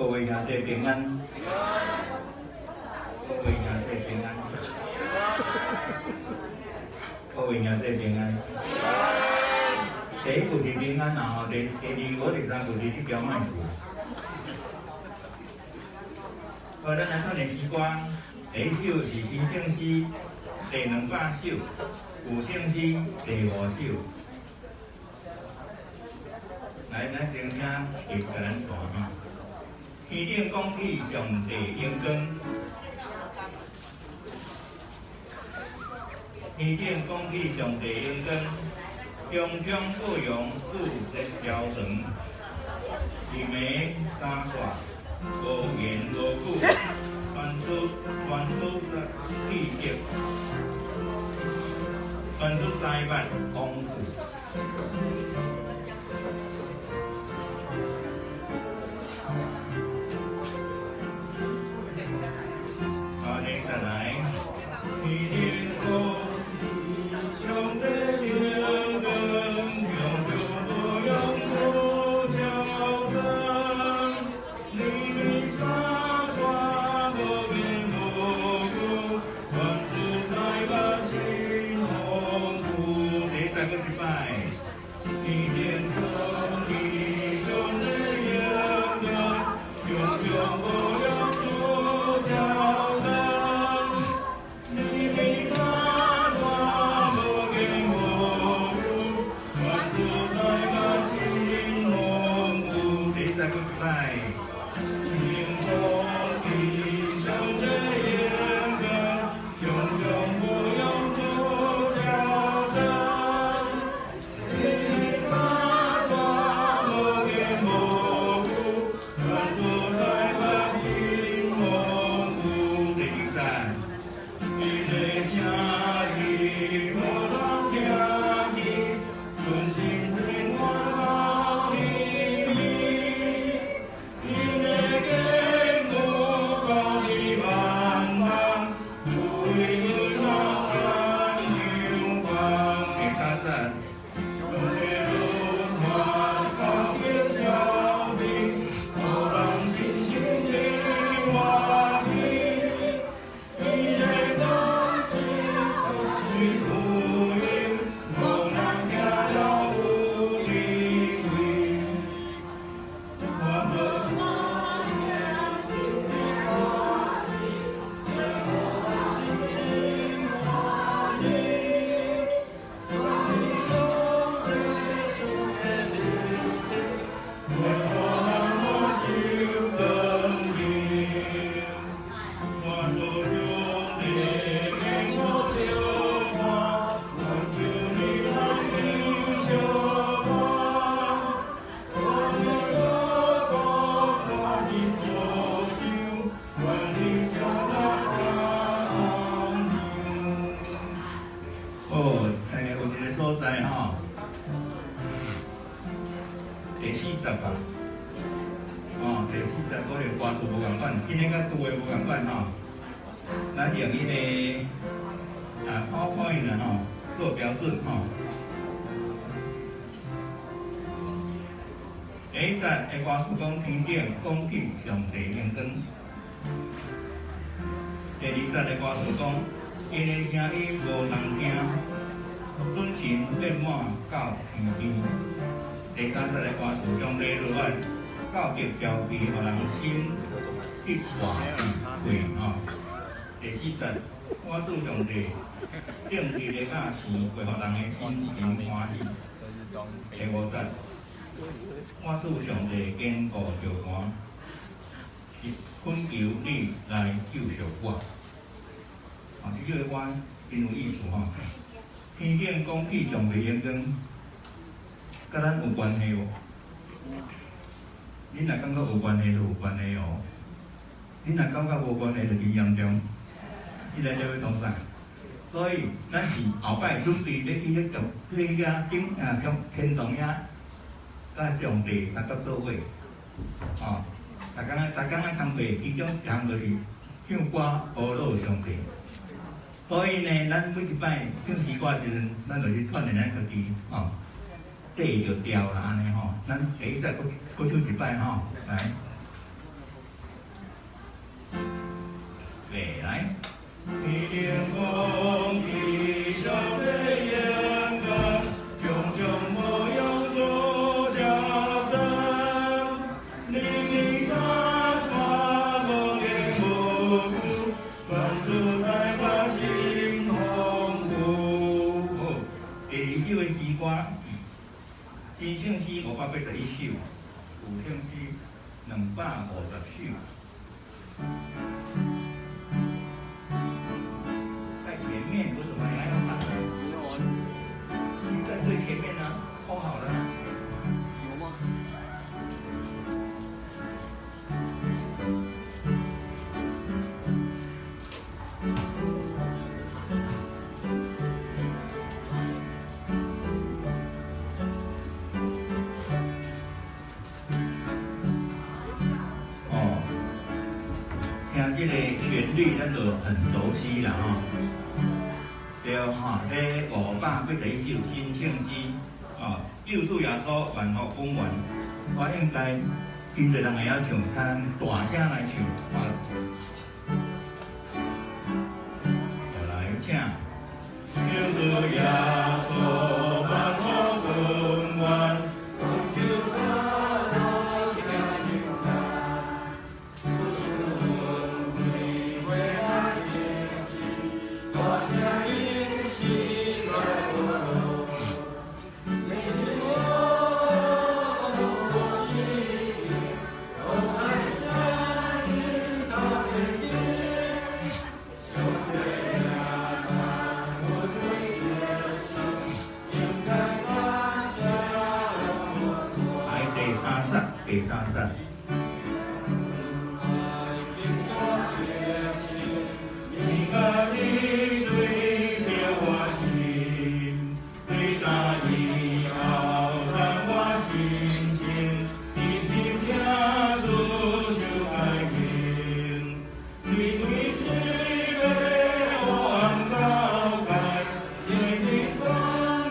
各位兄弟平安，各位兄弟平安，各位兄弟平安。第一步是平安啊，吼，第二、第三步是你表卖步。好，咱来唱的诗歌，第一首是新正诗第200首，古圣诗第5首。来，咱先听一个人弹哈。天顶讲起上帝荣光，天顶讲起上帝荣光，中中各阳主日朝长，日暝三煞，无言无语，传出地极，传出灾万丰富。歌词讲天顶讲起上帝荣光，第2节的歌词讲，因的声音无人听，准神遍满到天边。第3节的歌词将这落来，教极调皮，互人心一化智慧吼。第4节，我主上帝正直的教示，会互人的心情欢喜。第5节。我主上帝坚固着我，是恳求你来救赎我。这句话真有意思吼。天顶讲起上帝荣光，甲咱有关系无？你若感觉有关系，就有关系哦。你若感觉无关系，就真严重。你来这要创啥？所以咱是后摆准备要去咧向天堂遐。甲上帝三角做伙，逐工仔康白，其中一项就是唱歌阿罗上帝。所以呢，咱每一摆唱诗歌时阵，咱就是串连咱家己，缀着调啦安尼吼。咱第一节搁唱一摆吼，来。备来。天空地上的阳光，种种模样做家珍。零零散散无言无语，帮助才把心丰富。第二首的诗歌，真正诗581首，有声诗250首。在前面有什么你还要打的？没有啊。你在最前面呢，扣好了。有吗？哦，听这个旋律，咱就很熟悉了哈。对哈，这581首新圣诗，哦，救主耶稣万福本源，我应该真侪人会晓唱，看大声来唱，就来请。救主耶稣万福本源，救他来天家，主是我归回来天际，多谢你心来我，也是我心里，我爱上你到天地，兄弟呀，我对的心，应该放下我所爱。第三节。你把你水流我心，对答以后让我心情，你心跳出就改变。你对世界往高开，你的光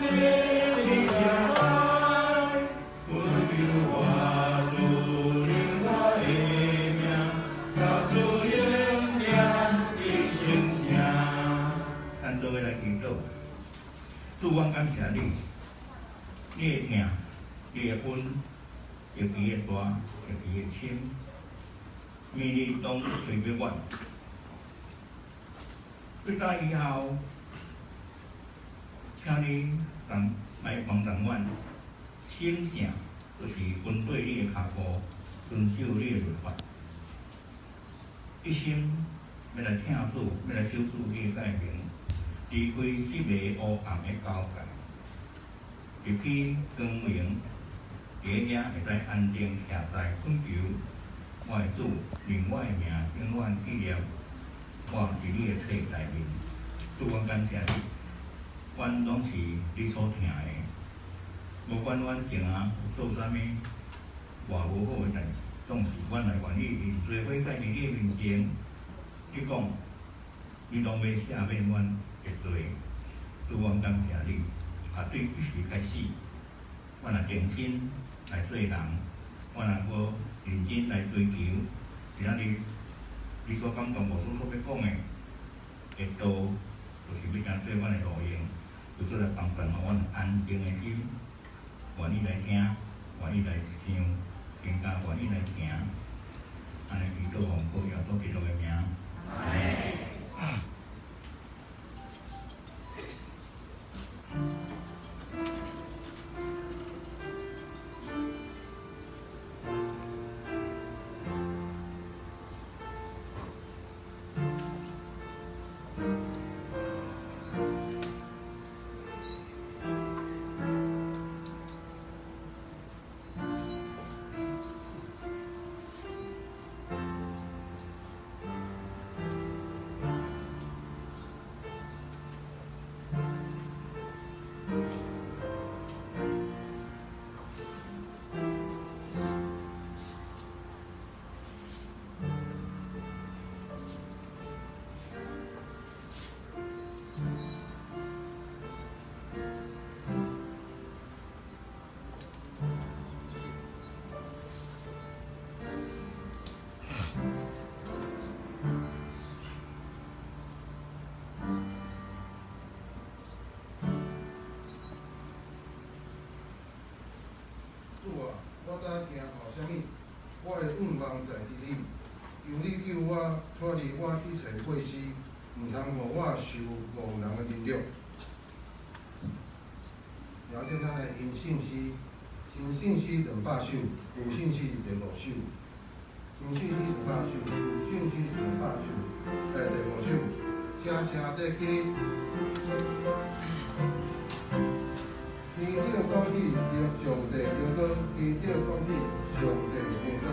明你将来，不求我主领我的命，要主领亮的形象。咱做伙来祈祷，主，我感谢你，你的疼，你的恩，尤其的大，尤其的深，每日拢随便我。对打以后，请你来帮助阮，心正就是跟对你的脚步，遵守你的律法，一心要来听主，要来守主你的诫命，离开这个黑暗的交界，入去光明，在遐会使安定徛在恳求我的主，令我的名永远记念我伫你的册内面。主，我感谢你，阮拢是你所疼的，无管阮前下做啥物，偌无好的代志，总是阮来愿意认罪悔改伫你的面前。你讲，你拢要赦免阮的罪。主，我感谢你，对一时开始，我若诚心来做人，我若无认真来追求，今仔日你所感动无所要讲的道，就是要行做阮的路用，就做来帮助互阮安静的心，愿意来听，愿意来想，更加愿意来行。安尼祈祷奉靠耶稣基督的名。阿门。我敢惊后啥物？我的愿望在伫你，求你救我脱离我一切过失，毋通互我受误人的凌辱。了解咱的因信息，新信息200首，旧信息第5首。新信息200首，旧信息200首，第5首。正正在今日，天顶讲起着上帝名号，天顶讲起上帝名号。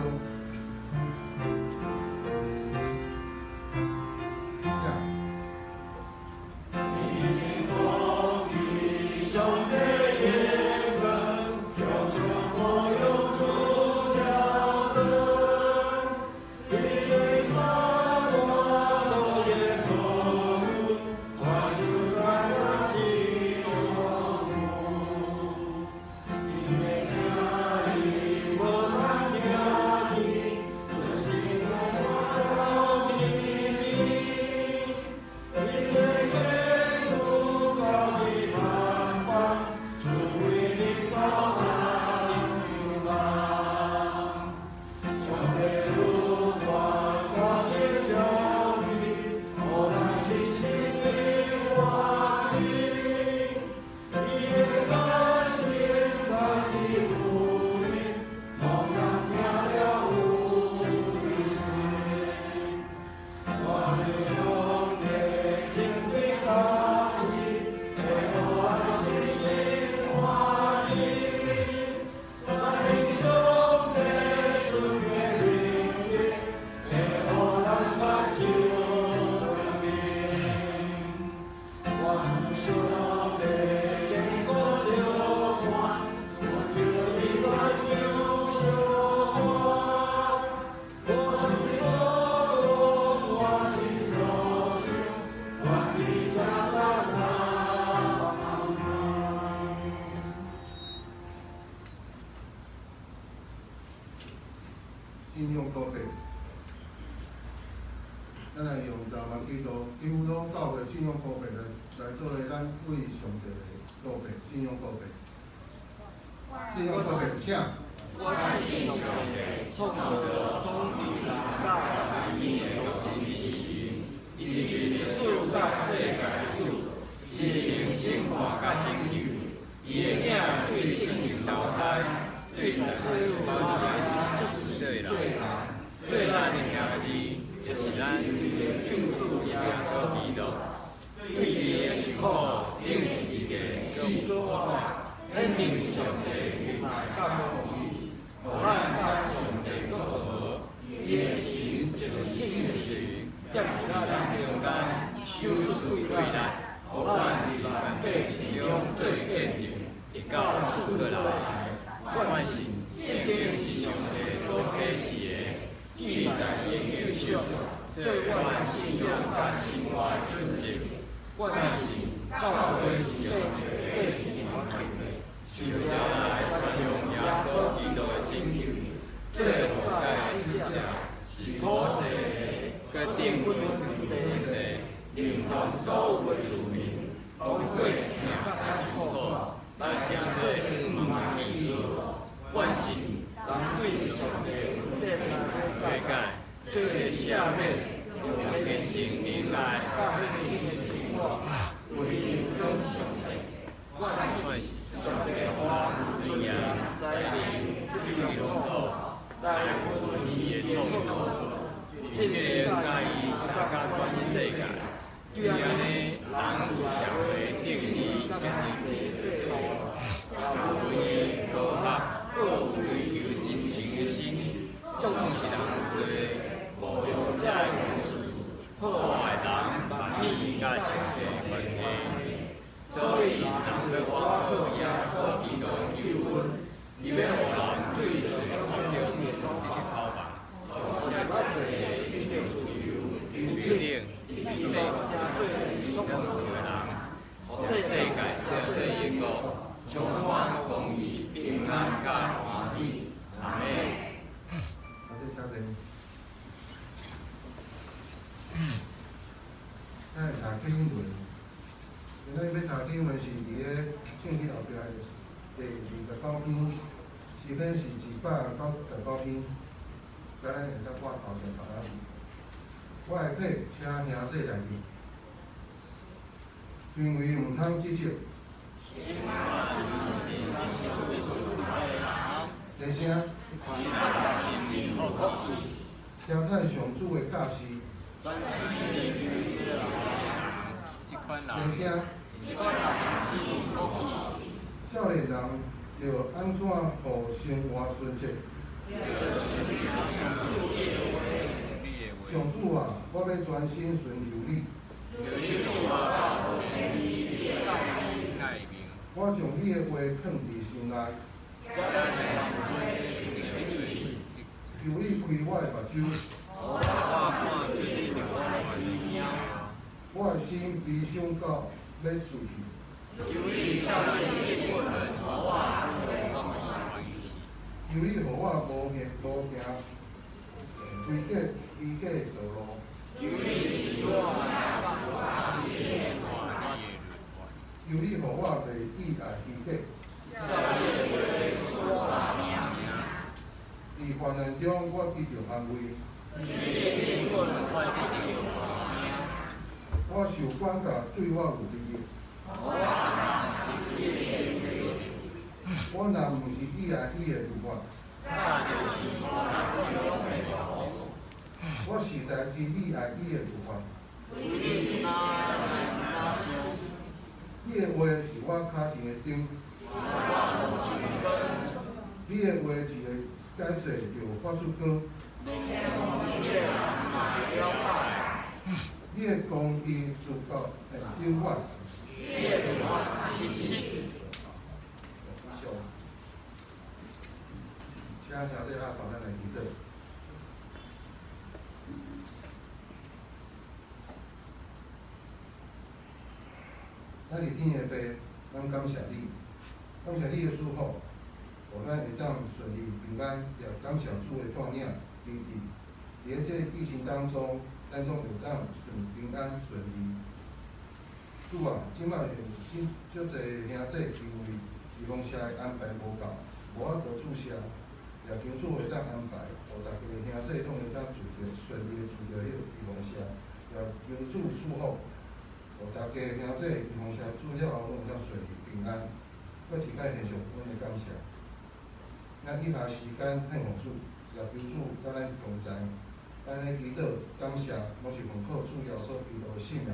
信仰告白，咱来用大万基督教会信仰告白来作为咱为上帝的告白，信仰告白。信仰告白，请。我信上帝，创造着天地人甲万物的有情之神，伊是历史甲世界的主，是灵生活甲拯救。伊的囝对圣灵投胎，对在世有包含一世最难的兄弟，就是咱救主耶稣基督。对伊的辛苦，定是一个死果海，肯定上帝与爱甲公义。互咱甲上帝搁和，伊的神就是圣神，踮伫咱中间，手术对咱，互咱伫万百姓中做见证，直到主过来。我信圣经是上帝所启示的，记载伊的救赎，做我信仰甲生活的准则。我信教会是上帝的生活团体。就要来传扬耶稣基督的拯救，这古代使者是普世的，佮定规天地，令同所有的子民，通过听甲辛苦，来正做毋忘记号。我信人对上帝有理解，做个赦免，用个圣灵来甲迄新的生活，为因向上帝。我信上帝花水源栽灵绿龙土，来稳伊的创造，这个甲伊大家关于世界，对安尼人社会正义甲经济制度，有伊科学，各有追求真诚的心，总是人做无用者的故事，破坏人万米甲上帝关系。所以，人要我靠耶稣基督救恩，伊要互人对罪看着面的头吧。是我做的一定自由，一定世加最属的人，世界加最一个充满公义、平安甲欢喜。阿门。好，这下面，咱读经文。今仔要读经文是伫个圣经后壁第29篇，视频是299篇，咱会当挂头前头仔字。我的体请兄弟来记，因为毋通即少。第声，听待上主的教示。第声，少年人要安怎互生活顺捷？上主啊，我要专心顺由你。我将你的话放伫心内，求你开我的目睭，我的心悲伤到要死去。求你互我无行规格依假道路。求你互我袂意爱虚假。伫患难中，我得到安慰。我受管教对我有利益。我若毋是意爱伊的律法，我实在真意爱伊的律法。你的话是我脚前的灯，你的话一个解释就发出光。你的公义属到永远。请兄弟啊，帮咱来祈祷。咱伫天的父，咱感谢你，感谢你的祝福，互咱会当顺利平安，也感谢主的带领支持。伫这疫情当中，咱拢会当平安顺利。主啊，即摆足侪兄弟因为预防车的安排无够，无法度注射，也求主会当安排，互大家兄弟拢会当顺利的注着迄个预防车，也求主祝福。互大家兄弟预防车注了后，拢会当顺利平安。搁一摆献上阮的感谢。咱以下时间献互主，也求主甲咱同在。咱的祈祷感谢，我是奉靠主耶稣基督的圣名来。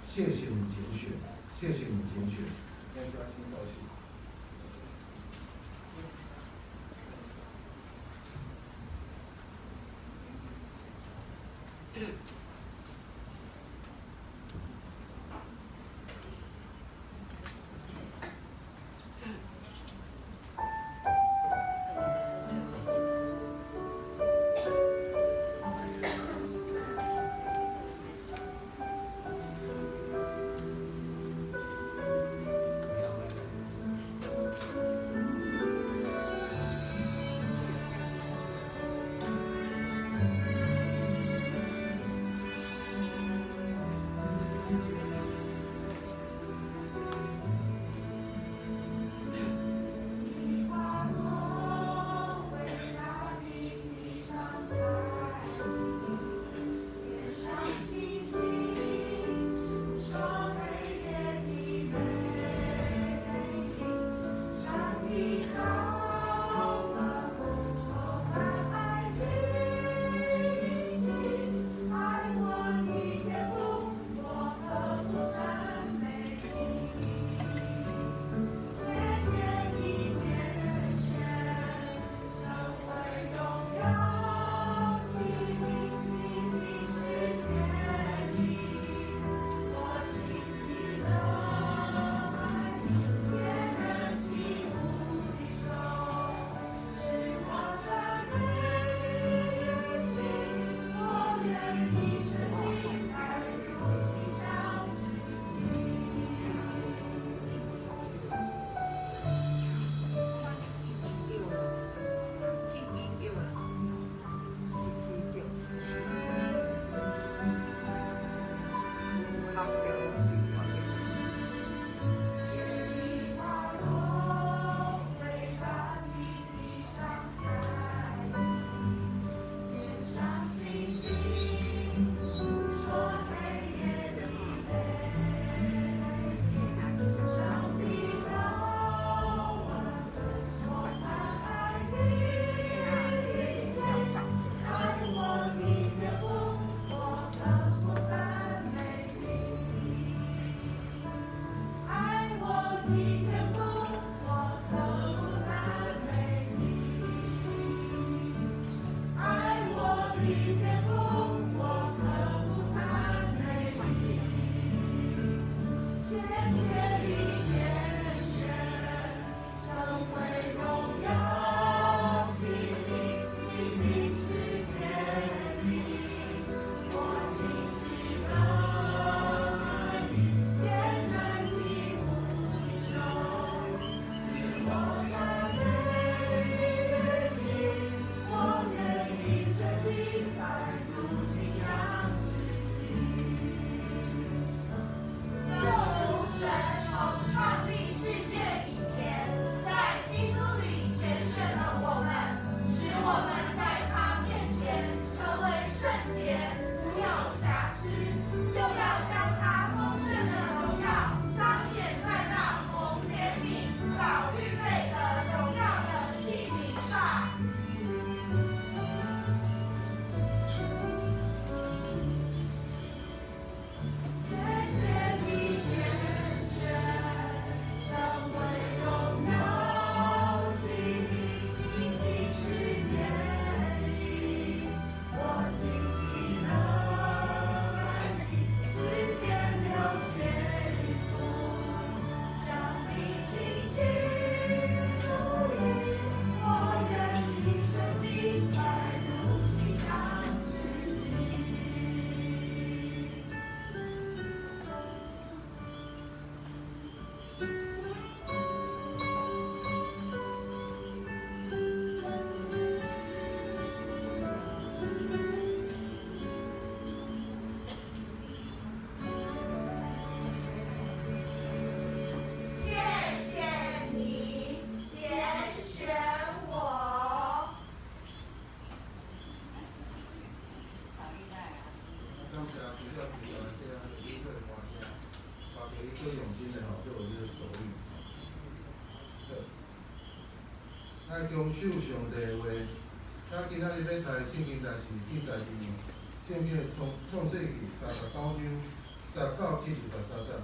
谢谢你拣选，谢谢你拣选，要抓紧早起。爱遵守上帝的话。咱今仔日要读的圣经，就是记载伫圣经的创世纪39章19至23节。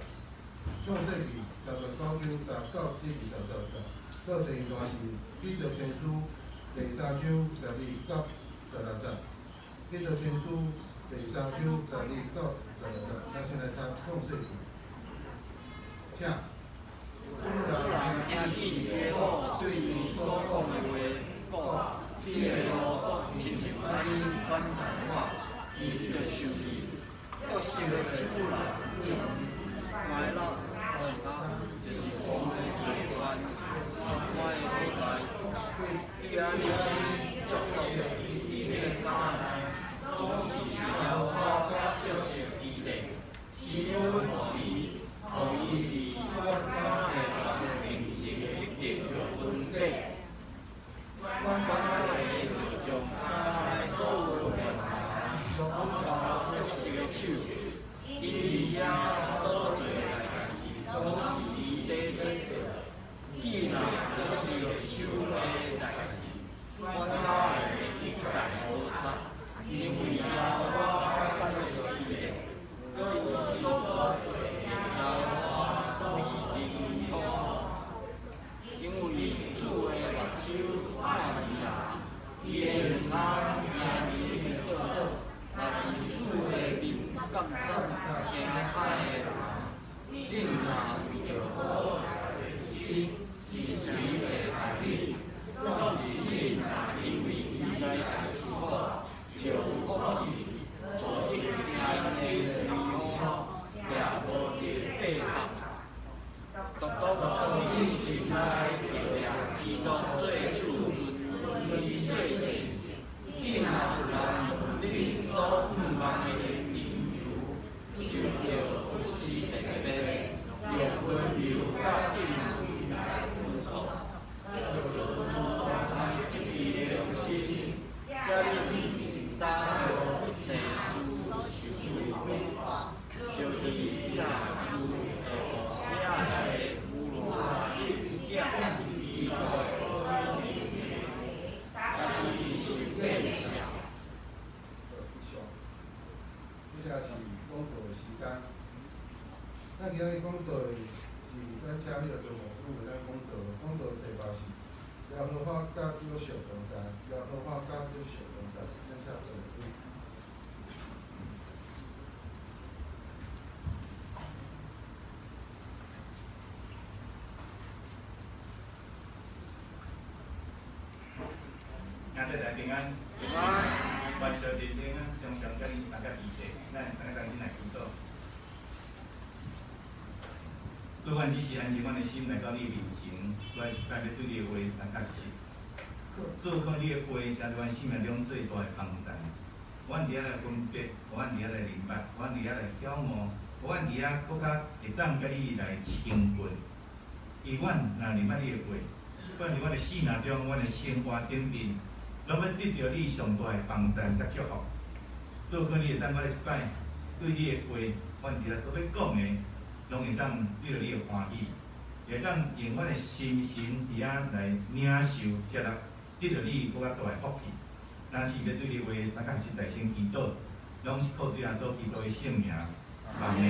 创世纪39章19至23节。到第二段是彼得前书第3章12到16节。彼得前书第3章12到16节。咱先来读创世纪。听。突然听见耶和华对你所讲的话，讲。你的路亲像安尼反弹我，伊就受气，我受主人买了就是我的罪犯，我的所在，伊安尼约束伊的家内，总是要我甲约束伊的，施恩互伊，互伊伫我家的人面前得到尊贵。我会就将他所有的拢交约瑟的手，伊也所做的代志，拢是伊在做。既然约瑟手的代志，我会一概无差，因为我感谢伊的，搁伊所做的，我为伊痛。因为主的目睭爱伊啦，伊的耳通听伊的道导，若是主的面感赞惊爱的人，恁若为着好心是水的害你，总是恁若因为伊来是我，就恶意，互一定的离好，也无得背叛。独独以前来着呀，基督做主尊伊做神。你若有人问你所不望的理由，就叫服侍特别，用温柔甲敬畏来分诉，就是主动积极的良心，才你担着一切事受委化，就以那事的的无论一样伊会好命的，但伊是变小。以上，接下来是讲道的时间。咱今日讲道的是咱请迄个周牧师为咱讲道，讲道题目是耶和华甲约瑟同在，耶和华甲约瑟同在，剩下周牧师。咱这来平安，平安，万寿日平安，常常甲你大家仪式，咱大家赶紧来祈祷。做阮只是安静阮的心来到你面前，来咱要对你的话三确实。做靠你的话，才是阮生命中最大的帮助。阮伫遐来分别，阮伫遐来明白，阮伫遐来眺望，阮伫遐搁较会当甲你来亲近。伊阮若明白你的话，阮伫阮的生命中，阮的生活顶面，拢要得到你上大的帮助甲祝福。做靠你会当我来一摆，对你的话，阮伫遐所要讲的，拢会当得到你的欢喜，会当用阮的心神伫遐来领受接纳，得到你搁较大的福气。若是要对你话三确实大声祈祷，拢是靠主耶稣基督的圣名，阿门。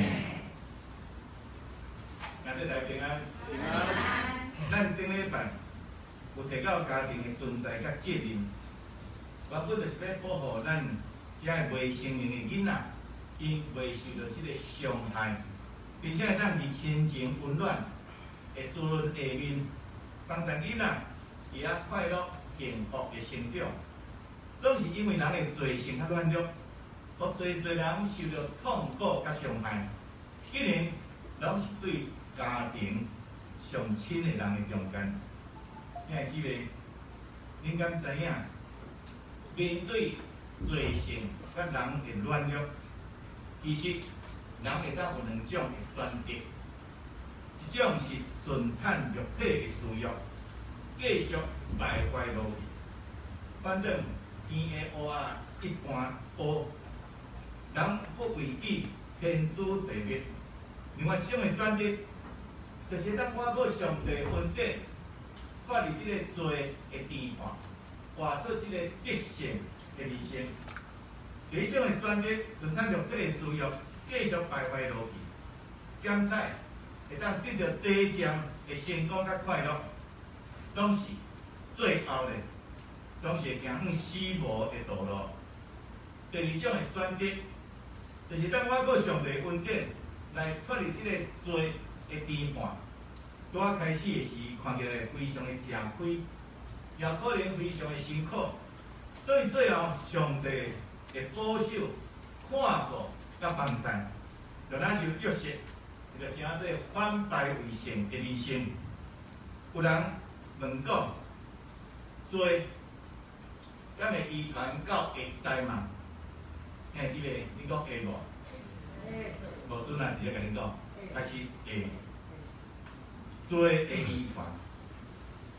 咱这来平安，平安。咱顶礼拜有提到家庭的存在甲责任，原本就是要保护咱遮个未成年的囡仔，因未受到即个伤害，并且会当伫亲情温暖的滋润下面，帮助囡仔伊啊快乐幸福的成长。总是因为人的罪性较软弱，互侪人受到痛苦甲伤害，竟然拢是对家庭上亲的人的中间。兄弟姊妹，恁敢知影？面对罪性甲人的软弱，其实人会当有两种的选择，一种是顺坦肉体的私欲，继续败坏落去，反正天的乌仔一般乌，人不为己，天诛地灭。另外一种的选择，就是当我过上帝的恩典，发立即个罪的定判，画出即个德性的人生。这种的选择，顺产着这个事业继续败坏落去，检采会当得到短暂的成功甲快乐，总是最后咧，总是会行向死亡的道路。第二种的选择，就是当我搁上帝恩典来脱离即个罪的定判，拄仔开始的时，看起来非常的吃亏，也可能非常的辛苦，所以最后上帝会保守、看顾甲帮助，就咱是约瑟，就称做反败为胜的人生。有人问讲，罪咱会遗传到下一代嘛？嘿，即个你讲会无？无孙啊，直接甲你讲，还是会。罪会遗传，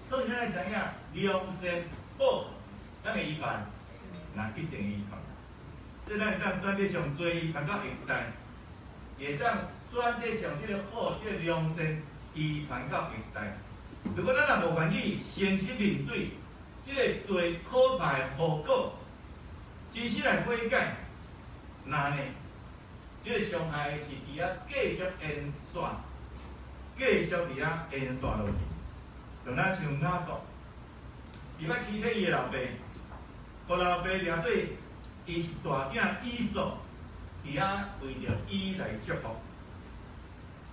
所以咱来知影良善报，咱会遗传，那一定会遗传。所以咱会当选择将罪遗传到下一代，会当选择将即个好、即个良善遗传到下一代。如果咱若无愿意诚实面对即个罪可怕的后果，真实来悔改，那呢，即个伤害是伫遐继续延续。继续伫遐延续落去，就咱像雅各，伊捌欺骗伊的老爸，互老爸掠做伊是大囝以扫，伫遐为着伊来祝福。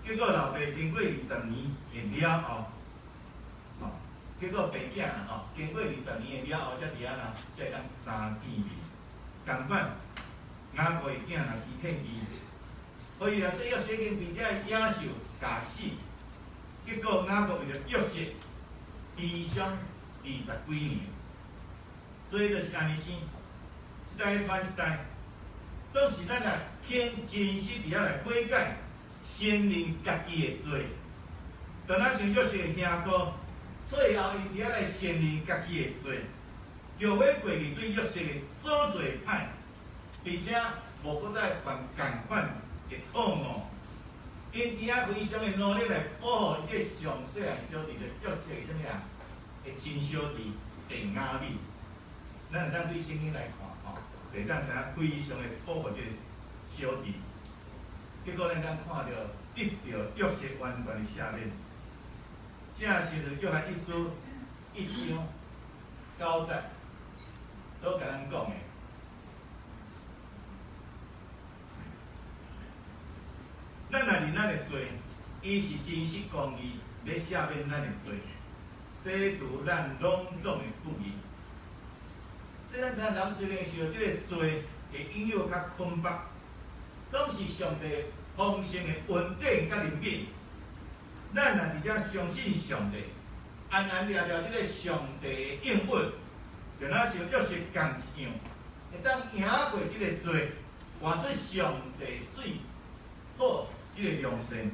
结果老爸经过20年了后，结果白囝啦经过20年了后，才伫遐啦，才会当相见面。共款，雅各的囝若欺骗伊，所以啊，这约瑟经并且野兽咬死。结果雅各为着约瑟悲伤20几年，所以就是安尼生，一代传一代，总是咱来肯真实伫遐来悔改，承认家己的罪。当咱像约瑟的兄哥，最后伊伫遐来承认家己的罪，后悔过去对约瑟的所做歹，并且无搁再犯共款的错误。因伫遐非常的努力来保护伊这上细汉小弟的约瑟的什么啊？的亲小弟的雅美，咱会当对圣经来看吼，会当知影非常的保护这个小弟。结果咱当看到得到约瑟完全的赦免，正是约翰一书1章9节所甲咱讲的。咱若认咱的罪，伊是真实公义，要赦免咱的罪，洗除咱拢总的不义。即咱知影人虽然受即个罪的引诱甲捆绑，总是上帝丰盛的恩典甲怜悯。咱若伫遮相信上帝，安安抓着即个上帝的应允，就若像约瑟共一样，会当赢过即个罪，换出上帝水好。即个良善，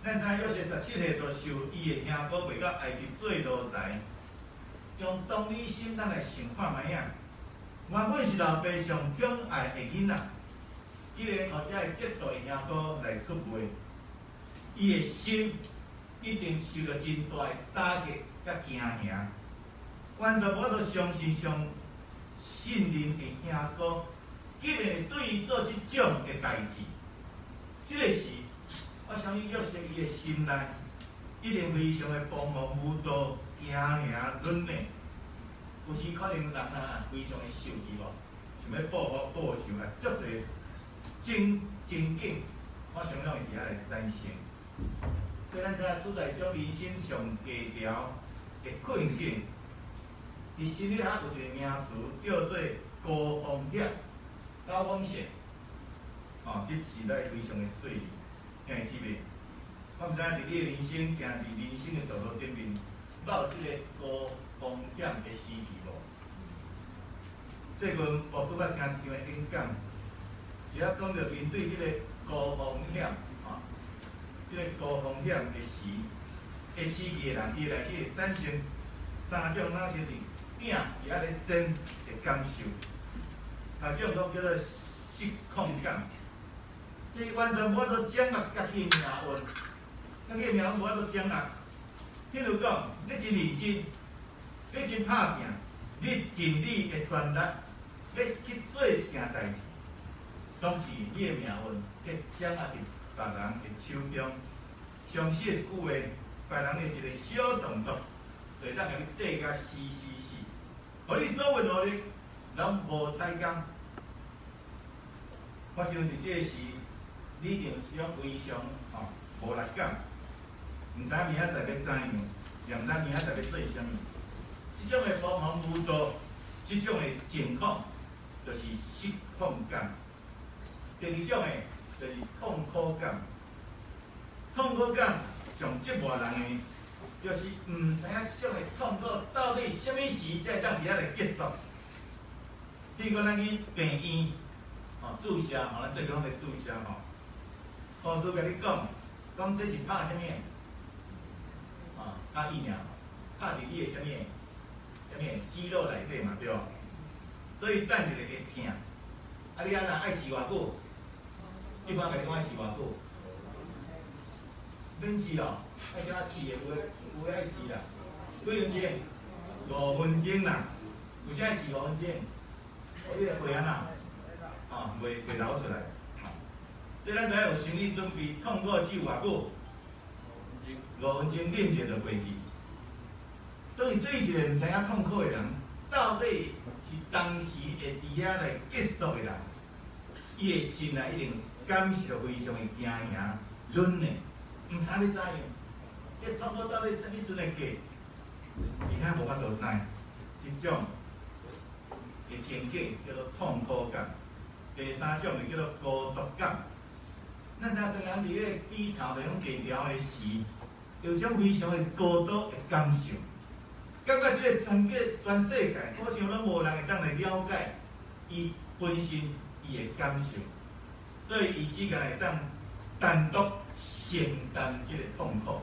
咱知约瑟17岁就受伊的兄哥卖到埃及做奴才，用同理心咱来想看卖影，原本是老爸上宠爱的囡仔，居然互遮个嫉妒的兄哥来出卖，伊的心一定受到真大的打击甲惊吓，完全无法度相信上信任的兄哥，居然会对伊做即种的代志。即个时，我相信约瑟伊的心内一定非常的彷徨无助、惊吓、软软。有时可能人非常的受气无，想要报仇啊，足侪情景，我相信拢会伫遐来产生。所以咱知影处在种人生上低潮的困境，伫心理学有一个名词叫做高风险、高风险。即时代非常的细腻，兄弟姊妹，我毋知影伫你的人生行伫人生的道路顶面，捌有即个高风险的时期无？最近牧师捌听一场的演讲，是讲着面对即个高风险，即个高风险的时期的人，伊内是会产生3种哪些影，伊遐咧真的感受。头种都叫做失控感。即完全无法度掌握家己的命运，家己的命运无法度掌握。譬如讲，你真认真，你真拍拼，你尽你的全力，要去做一件代志，总是你的命运去掌握伫别人的手中。上死的一句话，别人的一个小动作，就会当甲你缀甲死。互你所有努力，拢无采工。我想伫即个时，你一定是种非常无力感，毋知明仔载要怎样，也毋知明仔载要做啥物。即种的帮忙无助，即种的情况，就是失控感。第二种的，就是痛苦感。痛苦感上折磨人的，就是毋知影即种的痛苦到底什么时才会当伫遐来结束。譬如咱去病院，注射，咱最近拢在注射护士甲你讲，这是拍啥物？拍疫苗，拍伫你的啥物肌肉内底嘛，对无？所以等一下会痛。你安那爱饲偌久？一般甲你讲爱饲偌久？免饲哦，爱怎饲的？有诶爱饲啦，几分钟？5分钟啦。有啥爱饲5分钟？你个血安那？袂流出来。所以咱都要有心理准备，痛苦只有偌久？5分钟忍者就过去。所以对一个毋知影痛苦的人，到底是当时会伫遐来结束的人，伊的心内一定感受非常的惊讶、软的，毋知要怎样。迄痛苦到底什么时阵会过？伊遐无法度知。即种的情景叫做痛苦感。第三种就叫做孤独感。咱当然伫个低潮、伫种低潮的时，有种非常的孤独的感受，感觉即个全世界好像拢无人会当来了解伊本身伊的感受，所以伊只个会当单独承担即个痛苦。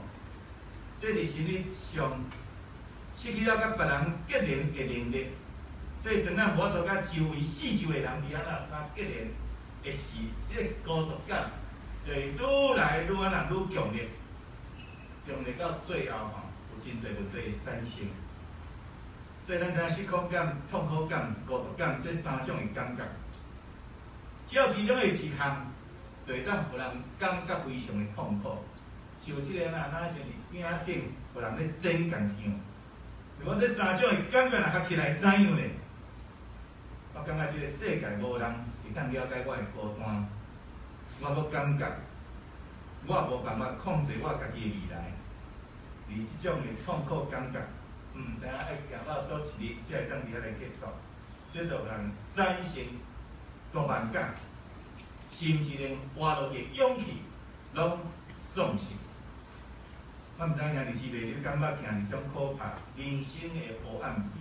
这伫心理上失去了甲别人结连的能力，所以当咱无法度甲周围四周的人伫安那相结连的时，即个孤独感就会愈来愈安那愈强烈，强烈到最后有真侪问题会产生。所以咱知影失控感、痛苦感、孤独感这三种的感觉，只要其中的一项，就会当互人感觉非常的痛苦。像即个咱是伫镜顶，互人咧剪共样。如果这三种的感觉若合起来怎样呢？我感觉即个世界无人会当了解我的孤单，我阁感觉我也无办法控制我家己的未来，而即种的痛苦感觉，毋知影爱行到倒一日才会当伫遐来结束，这就人产生绝望感，甚至连活落去的勇气拢丧失。我毋知影日是袂你感觉行这种可怕人生的黑暗期。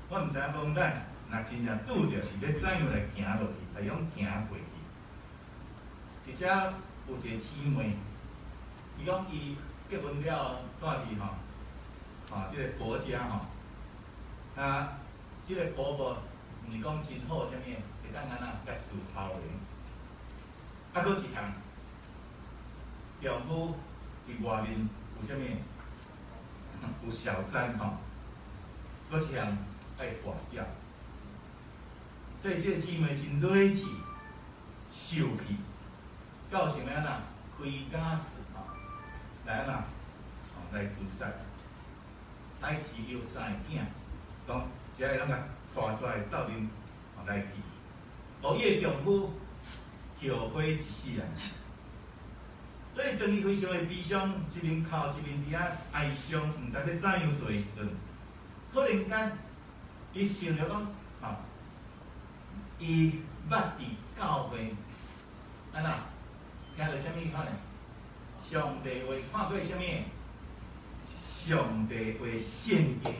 我毋知影讲咱若真正拄着是要怎样来行落去，来用行过去。而且有一个姊妹，伊讲伊结婚了，住伫即个婆家即个婆婆毋是讲真好啥物，会当安那甲事头前。阁一项，丈夫伫外面有啥物？有小三阁一项爱跋筊。所以即个姊妹真理智、受气。到想要安那开家事来安那来自杀，爱饲有3个囝，讲一个拢甲带出来斗阵来去，互伊的丈夫后悔一世人。所以当伊非常的悲伤，一面哭一面伫遐哀伤，毋知要怎样做的时阵，突然间伊想着讲伊捌伫教会安那。听到啥物款呢？上帝话看过啥物？上帝话圣经。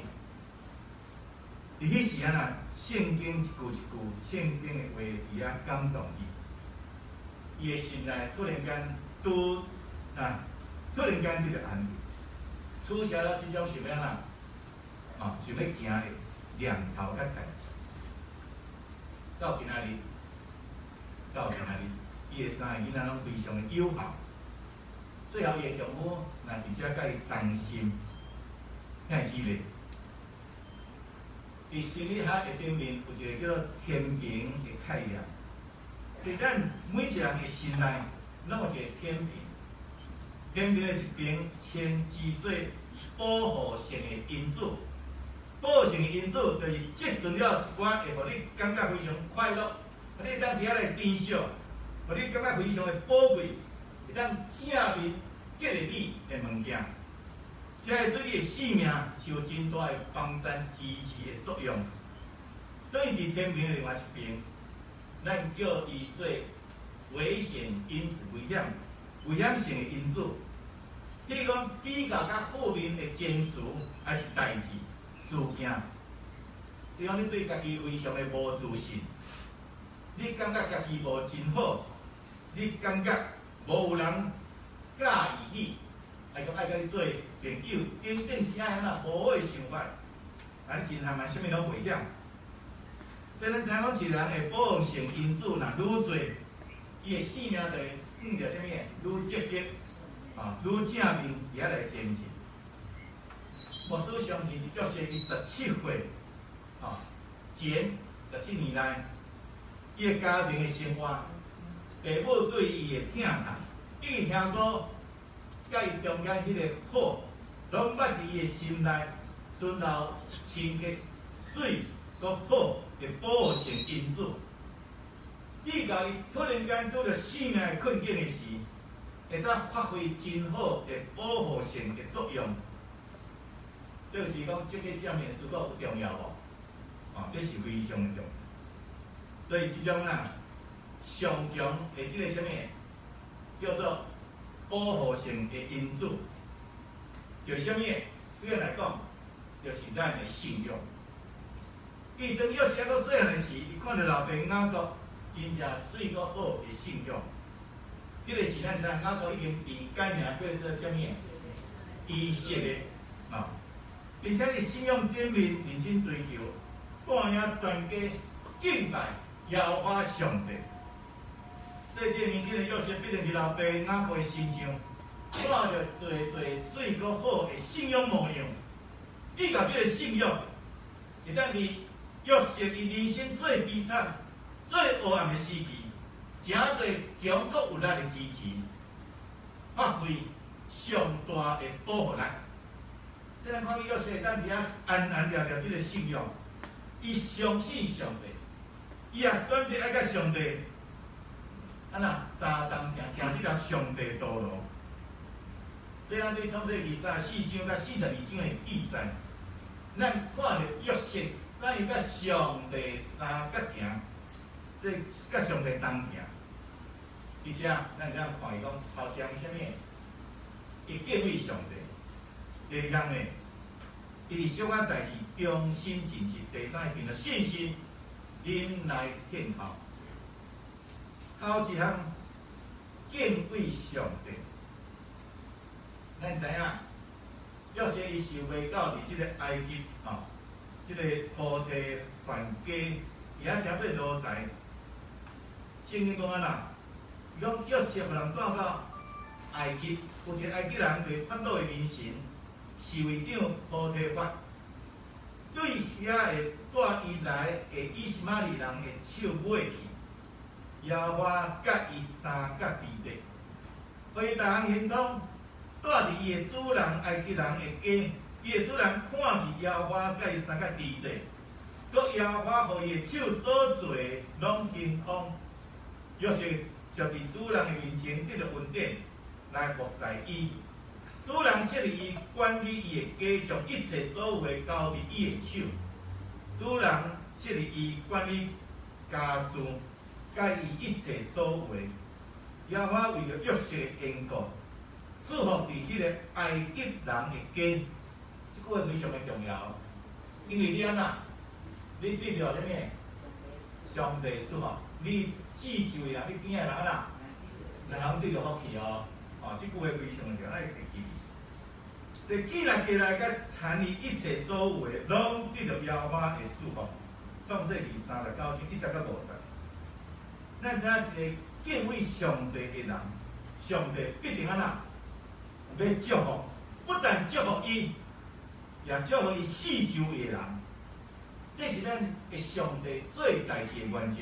伫迄时啊呐，圣经一句一句，圣经的话伫遐感动伊。伊的心内突然间突然间得到安慰，取消了即种想要安那想要行的念头甲代志。到今仔日。伊的3个囡仔拢非常的友好，最后伊的丈夫，若伫遮甲伊同心，遐之类。伫心理学的顶面有一个叫做天平的概念，伫咱每一个人的心内，拢有一个天平。天平的一边牵制做保护性的因子，保护性的因子就是积存了一寡会互你感觉非常快乐，互你当伫遐来珍惜，互你感觉非常的宝贵，会当正面激励你的物件，这会对你的生命是有真大的帮衬支持的作用。所以伫天平的另外一边，咱叫伊做危险因子、危险性的因子。譬如讲，比较较负面的情绪，还是代志、事件。比如讲，你对家己非常的无自信，你感觉家己无真好，你感觉无有人介意你，爱甲你做朋友，等等这样啊无好的想法，你真项嘛，啥物拢袂晓。所以咱知影讲，一个人的保护性因子若愈多，伊的生命就会向着啥物愈积极。愈正面也来前进。牧师相信，约瑟伊17岁，前17年内，伊的家庭的生活，父母对伊的疼痛，伊的兄哥，甲伊中间迄个好，拢捌伫伊的心内存留清洁、水、搁好的保护性因子。比较伊突然间拄着生命的困境的时，会当发挥真好的保护性的作用，就是讲这个正面思考有重要无？这是非常的重要。所以即种上强的即个啥物叫做保护性的因子，就是啥物？对咱来讲，就是咱的信仰。伊当约瑟还阁细汉的时，伊看到老爸雅各真正水阁好的信仰。迄个时咱知影，雅各已经被改名叫做啥物？以色列，并且伫信仰顶面认真追求，半夜全家敬拜耶和华上帝。做这年纪的约瑟必定是老爸雅各的心上，看着侪水阁好的信仰模样，伊甲即个信仰，会当伫约瑟伊人生最悲惨、最黑暗的时期。诚侪强国有力的支持，发挥上大的保护力。虽然看伊约瑟会当伫遐安安了了即个信仰，伊相信上帝，伊也选择爱甲上帝，三当行即条上帝道路。所以咱对创世记34章甲42章的记载，咱看着约瑟怎样甲上帝相结行，即甲上帝同行。而且，咱会当看伊讲，头前啥物？伊敬畏上帝。第二项呢，伊伫小可代志忠心尽职。第三个，凭着信心忍耐听候。头一项敬畏上帝。咱知影，约瑟伊受未到伫即个埃及即个土地凡家，伊也诚对奴才。圣经讲啊啦。讲约瑟互人带到埃及，有一个埃及人对法老的面神，侍卫长波提法，对遐个带伊来的以斯玛利人的手买去，耶和华甲伊三角地地，互伊逐项行通，带伫伊的主人埃及人的家，伊的主人看见耶和华甲伊三角地地，搁耶和华互伊的手所做拢平安，约瑟。就伫主人的面前得到恩典，来服侍伊。主人设立伊管理伊的家，将一切所有的交伫伊的手。主人设立伊管理家事，甲伊一切所有的。耶和华为着约瑟的缘故，赐福伫迄个埃及人的家。这句话非常的重要，因为你你得到啥物？上帝赐福。你记住的人，你边个人人人对着福气哦。这句话非常的重要，会记。所以既然过来甲参与一切所有的，拢得着耶和华的赐福。创世记39章1节到5节，咱知影一个敬畏上帝的人，上帝必定要祝福，不但祝福伊，也祝福伊四周的人。这是咱的上帝做代志的原则。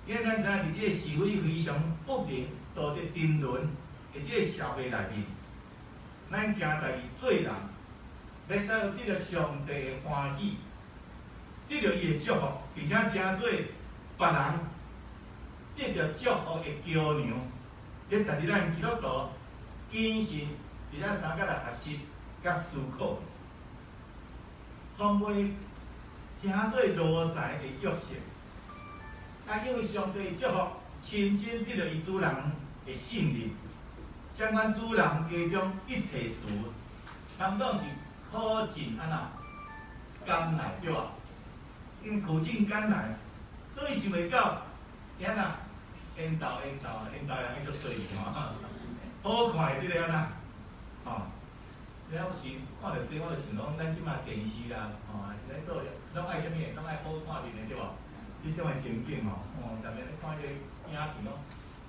因为咱知影伫即个是非非常不明、道德沉沦的即个社会内面，咱行代志做人，要使到得到上帝的欢喜，得到伊的祝福，并且成做别人得到祝福的桥梁。这但是咱基督徒谨慎，而且三角来学习、甲思考，从未成做罗财的约瑟。因为上帝祝福，亲身得到伊主人的信任，将阮主人家中一切事，通当是苦尽甘来对吧？因为苦尽甘来，所以想袂到，因缘投人去足对吼，好看的即个吼。了有时看到这，我就想讲，咱即马电视啦，还是咧做，拢爱啥物？拢爱好看面的对吧？你种个情景吼，逐日咧看迄个影片咯，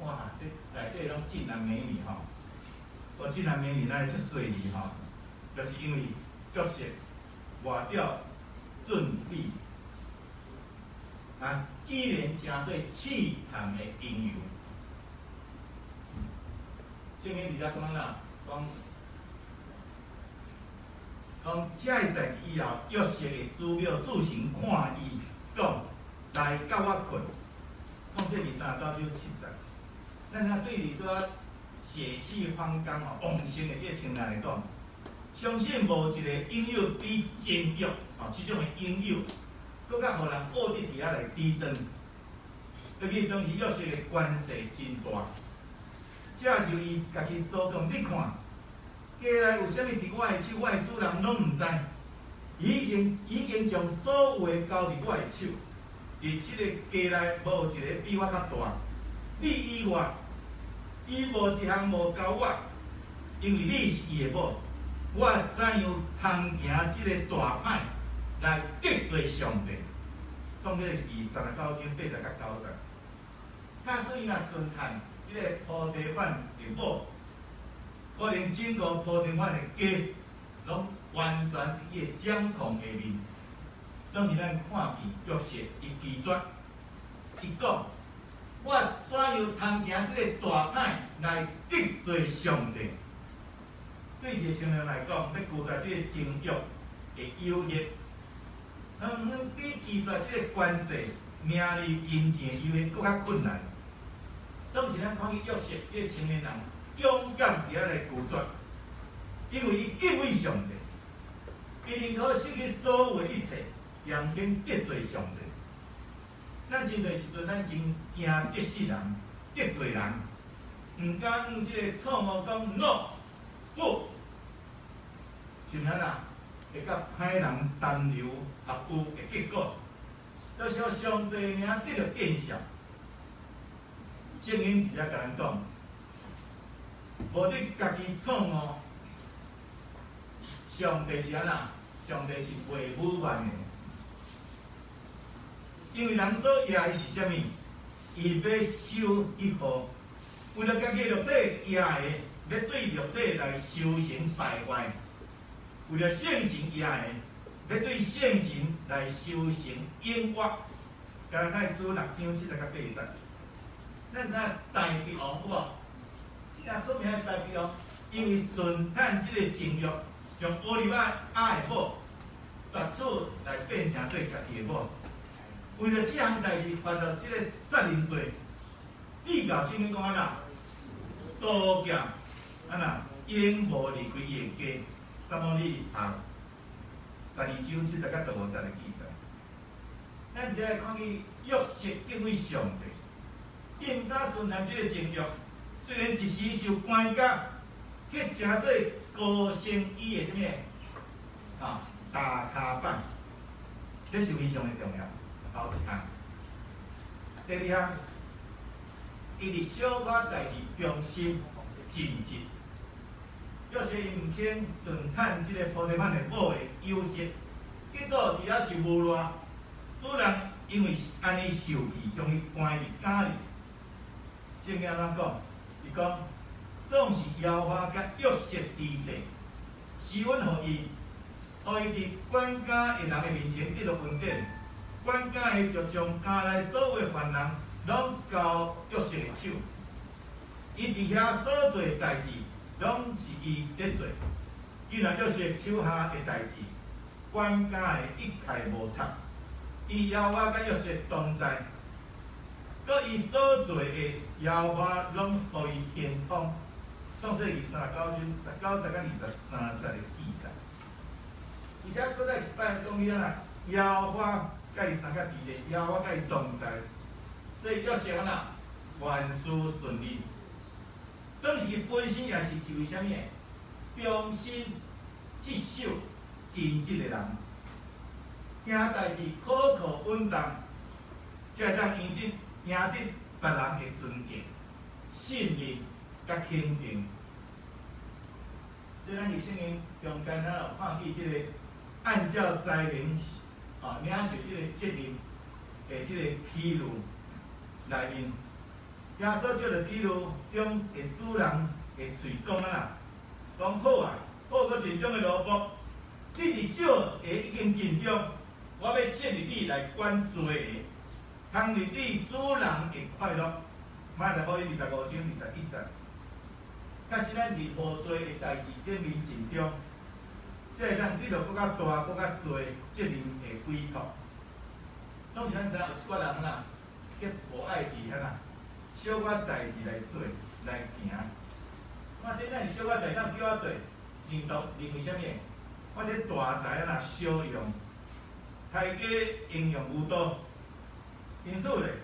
哇，这内底拢俊男美女吼，俊男美女哪会出水利吼？就是因为角色外表俊美，既然成做试探的应用。圣经伫遮讲遮个代志以后，约瑟的祖庙自行看伊讲。来甲我困，创世记39章7节。咱对于遮血气方刚旺盛的这个情人来讲，相信无一个应有比情欲这种的应有，搁较互人恶得伫遐来抵挡。而且当时约瑟的关系真大，这就伊家己所讲，你看，家内有啥物伫我的手，我的主人拢毋知，已經將所有的交伫我的手。伫即个家内无一个比我较大，你以外，伊无一项无交我，因为你是伊的某，我怎样通行即个大歹来得罪上帝？创这是29章8节到9节。假使伊若顺探即个铺地板的某，可能整个铺地板的家，拢完全伫伊的掌控下面。当时咱看见约瑟，伊拒绝，伊讲：我怎样通行即个大歹来得罪上帝？对一个青年来讲，要拒绝即个情欲的诱惑，比拒绝即个关系、名利、金钱的诱惑更较困难。总是咱看见约瑟即个青年人勇敢伫遐来拒绝，因为伊敬畏上帝，伊宁可失去所有的一切。严刑得罪上帝，咱真侪时阵，咱真惊得失人、得罪人，毋敢即个错误讲 no 不，是毋是会甲歹人担流合有的结果，到时候上帝名得到见效。圣经伫遮甲咱讲，无你家己错误，上帝是上帝是袂武万的。因为人所野的是啥物？伊要守一号，为了家己肉体野的，要对肉体来修行败坏；为了圣神野的，要对圣神来修行永活。加拉太书6章7节到8节。咱知影大鼻王有无？即个出名的大鼻王，因为顺探即个情欲，将欧利亚的某夺取来变成做家己的某。为了这项代志犯了这个杀人罪，地教圣经讲刀剑永无离开伊的家。撒母耳下12章7节到15节的记载。咱只来看见约瑟敬畏上帝，伊毋敢顺从这个情欲，虽然一时受关押，去成做高升伊的什么大骹板，这是非常的重要。头一项，第二项，伊伫小可代志用心尽职，约瑟伊毋肯顺探即个铺地板的某的诱惑，结果伫遐受无赖，主人因为安尼受气，将伊关入监里。圣经安怎讲？伊讲总是妖化甲约瑟之地，施恩互伊，互伊伫管家的人的面前得到恩典。管家的就将家内所有的犯人拢交约瑟的手，伊伫遐所做的代志，拢是伊咧做。既然约瑟手下的代志，管家的一概无插，伊妖化甲约瑟同在。搁伊所做的妖化，拢互伊献通。创世记39章19节到23节的记载。而且搁再一摆讲伊啊，妖化甲伊三甲伫咧，妖化甲伊同在，所以约瑟啊，万事顺利。总是伊本身也是一位啥物诶？忠心、职守、尽职的人，行代志可靠稳当，才会当赢得别人的尊敬、信任甲肯定。所以咱伫圣经中间，咱有看见即个按照灾民领受即个责任的即个披露内面，遐所少的披露中的主人的嘴讲啊，讲好啊，好搁尽忠的萝卜，你伫少个已经尽忠，我要设立你来管多个，通令你主人会快乐。马太福音25章21节。假使咱伫无做的代志顶面尽忠，即会当你着搁较大、搁较多责任会归托。总是咱知影有一寡人啦，却无爱志遐啦，小可代志来做来行。我即咱小可代志当叫我做，认为啥物？我这大财啦小用，大家应用有道。因此咧，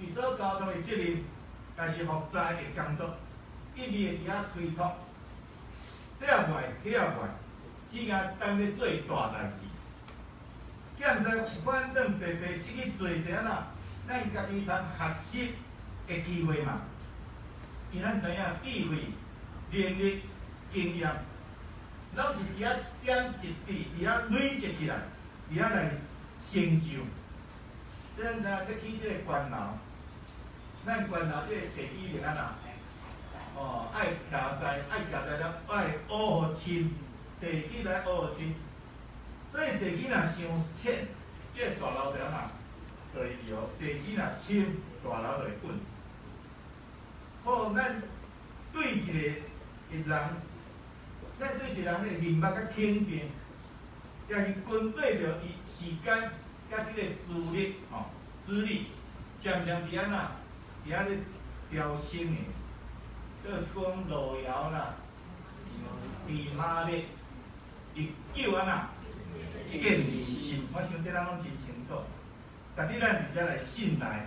伊所交托的责任，也是服侍的工作。一味伫遐推脱，这也坏，迄也坏，只惊当咧做大代志。兼在反正白白失去做一下啦，咱家己通学习的机会嘛。因咱知影智慧、能力、经验，拢是伫遐一点一滴，伫遐累积起来，伫遐来成就。咱知影要去即个关楼，咱关楼即个第一名啊啦。爱徛在了，爱学互亲，地基来学互亲。所以地基若伤浅，即个大楼就啊就会摇；地基若深，大楼就会稳。好，咱对一个人，咱对一个人的认捌甲肯定，也是根据着伊时间甲即个资历，渐渐伫遐咧调升的。就是讲路遥啦，地马力，日久啊见人心，我想这咱拢真清楚。但你咱伫遮来信赖，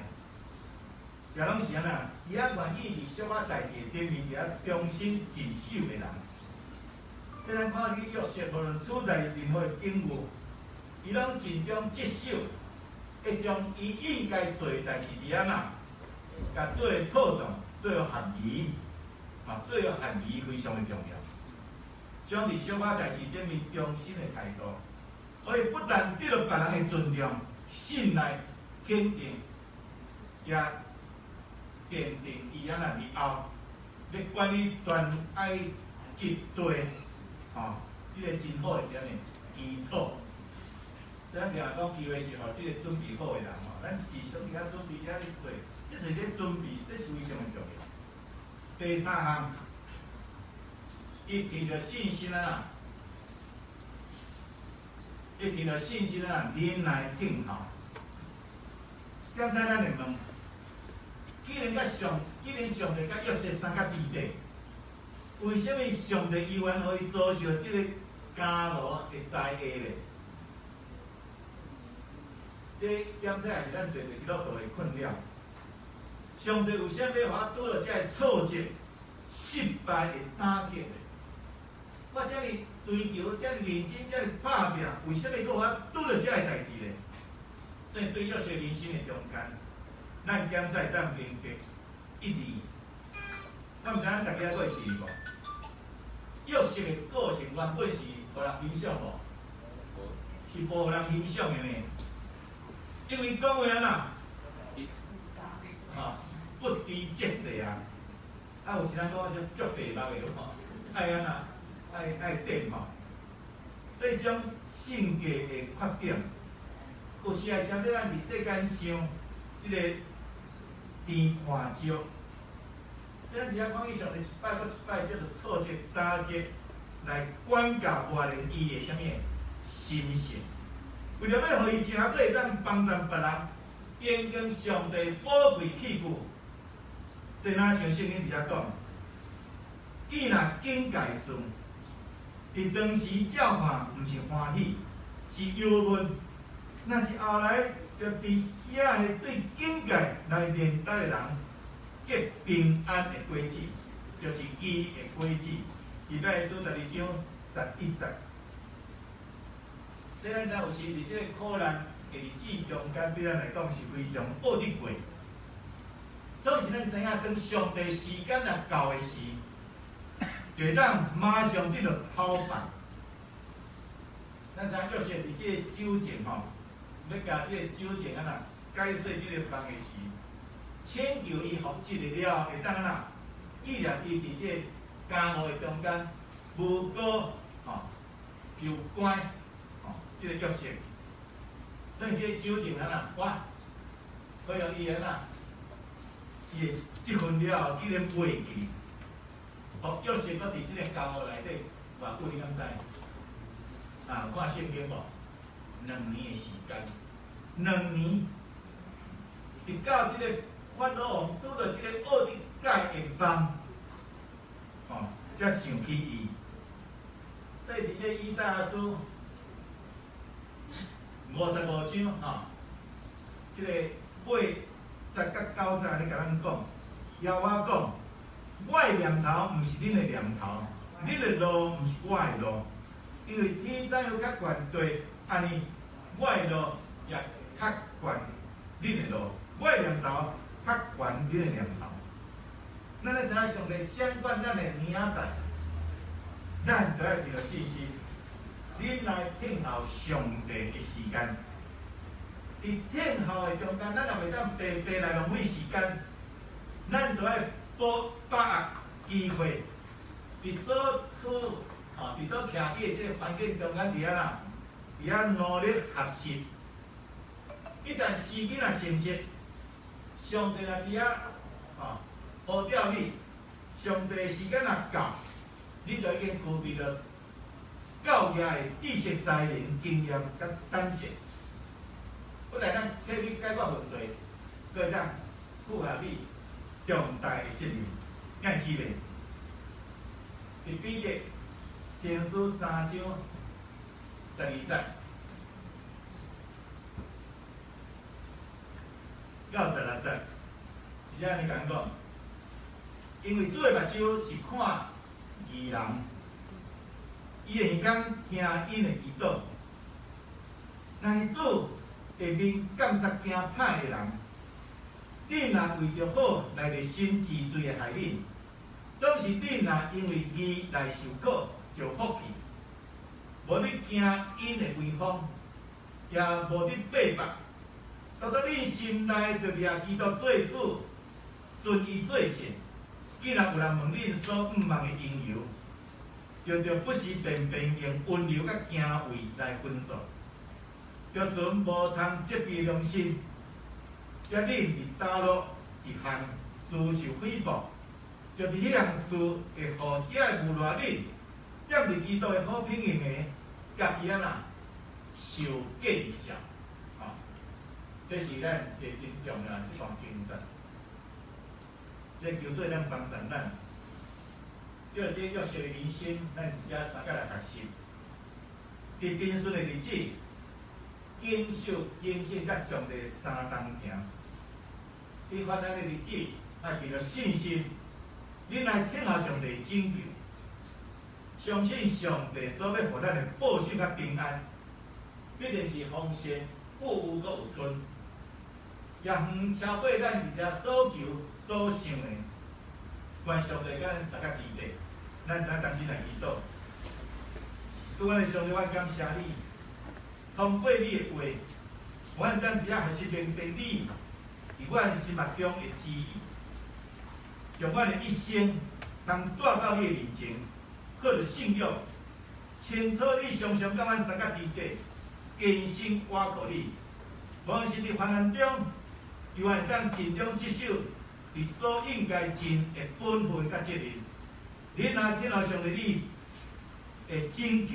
也拢是安那，伊也愿意伫小可代志顶面伫遐忠心尽守的人。虽然看去约瑟，无论处在任何境遇，伊拢尽忠职守，会将伊应该做的代志伫安那，甲做妥当，做合宜。做合宜非常的重要，将伫小可代志顶面忠心的态度，所以不但得到别人的尊重、信赖、肯定，也奠定伊安那日后要管理全爱集队，即个真好的一个基础。咱定讲机会是互即个准备好的人咱时常伫遐准备遐咧做，即是咧准备，这是非常的重要。第三项，伊凭着信心啊，忍耐听候。刚才咱会问，既然上帝甲约瑟三甲伫地，为什么上帝依然互伊遭受即个家罗的灾厄咧？这点仔也是咱做基督徒的困扰。上帝为什么互我拄到遮个挫折、失败的打击呢？我遮尔追求、遮尔认真、遮尔打拼，为什么互我拄到遮个代志呢？所以对约瑟人生的中间，咱检在当明白一二。我毋知影大家会记无？约瑟的个性原本是互人欣赏无？是无互人欣赏的呢？因为讲话啊，不知节制啊，啊，有时咱讲说足白目的咯，爱安那，爱电嘛。所以种性格的缺点，有时会针对咱伫世间上即个甜看少。咱伫遐讲以上的一摆搁一摆，叫做挫折打击，来管教磨练伊的啥物心性。为着要互伊诚做会当帮助别人，坚强上帝宝贵器具。即哪像圣经伫遐讲，既若境界顺，伫当时照看毋是欢喜，是忧闷。若是后来着伫遐个对境界来连带的人，结平安的果子，就是义的果子。礼拜书12章11节。即咱知有时伫即个苦难的日子中间，对咱来讲是非常恶得过。总是咱知影，当上帝时间若到的时，就会当马上得到好办。咱知影约瑟伫即个酒前吼，要甲即个酒前安那解释即个梦的时，请求伊服即个了，会当安那纪念伊伫即个监狱的中间，无过受关即个约瑟。所以即个酒前安那，哇，可以让伊安那。伊的即份了，竟然袂记，约瑟搁伫即个监狱内底偌久，你敢知？看圣经无？2年的时间，2年，直到即个法老王拄到即个奥迪改的梦，才想起伊。所以伫即个以赛亚书55章即个尾。10到9节，你甲咱讲，也我讲，我的念头毋是恁的念头，恁的路毋是我的路，因为天怎样较悬地，安尼我的路也较悬恁的路，我的念头较悬恁的念头。咱咧知影上帝掌管咱的明仔载，咱就要有着信心，恁来听候上帝的时间。伫听候的中间，咱也袂当白白来浪费时间，咱就要把握机会，伫所处伫所徛伫的即个环境中间，伫遐努力学习。一旦时机若成熟，上帝若伫遐保钓你，上帝的时间若到，你就已经具备了教业的知识、才能、经验甲胆识。我来咱替你解决问题，搁当负下你重大的责任，爱记咧。伫彼得前书3章12节到16节，是安尼讲讲，因为主的目睭是看义人，伊会讲听因的祈祷，若是主。下面监察惊歹的人，恁若为着好来热心治罪的害恁，总是恁若因为义来受苦，就福气。无你惊因的威风，也无你背叛，到到恁心内就掠基督做主，尊伊做神。既然有人问恁所毋望的因由，就着不时便便用温柔甲敬畏来分数。就准无通责备良心，也恁伫打落一项事受诽谤，就伫迄项事会互遐侮辱恁，踮伫基督的好品行的，甲伊安那受见笑，这是咱一个真重要的一段经节。这求做咱帮助咱，叫这约瑟的人生，咱遮3个来学习。伫平顺的日子。坚守、坚信甲上帝3同行，伫患难的日子，爱凭着信心，恁来听候上帝拯救，相信上帝所要互咱的保守甲平安，必定是丰盛、富有阁有存，也远超过咱伫遮所求所想的。愿上帝甲咱3个基地，咱知影当时来祈祷。主，阮的上帝，阮感谢你。通过你的话，阮当时仔学习明白你伫阮心目中的旨意。将阮的一生通带到你的面前，靠着信仰，清楚你常常甲阮三角之底，坚心活互你。无论是伫患难中，又会当尽忠职守，伫所应该尽的本分甲责任。你若听候上帝你的拯救，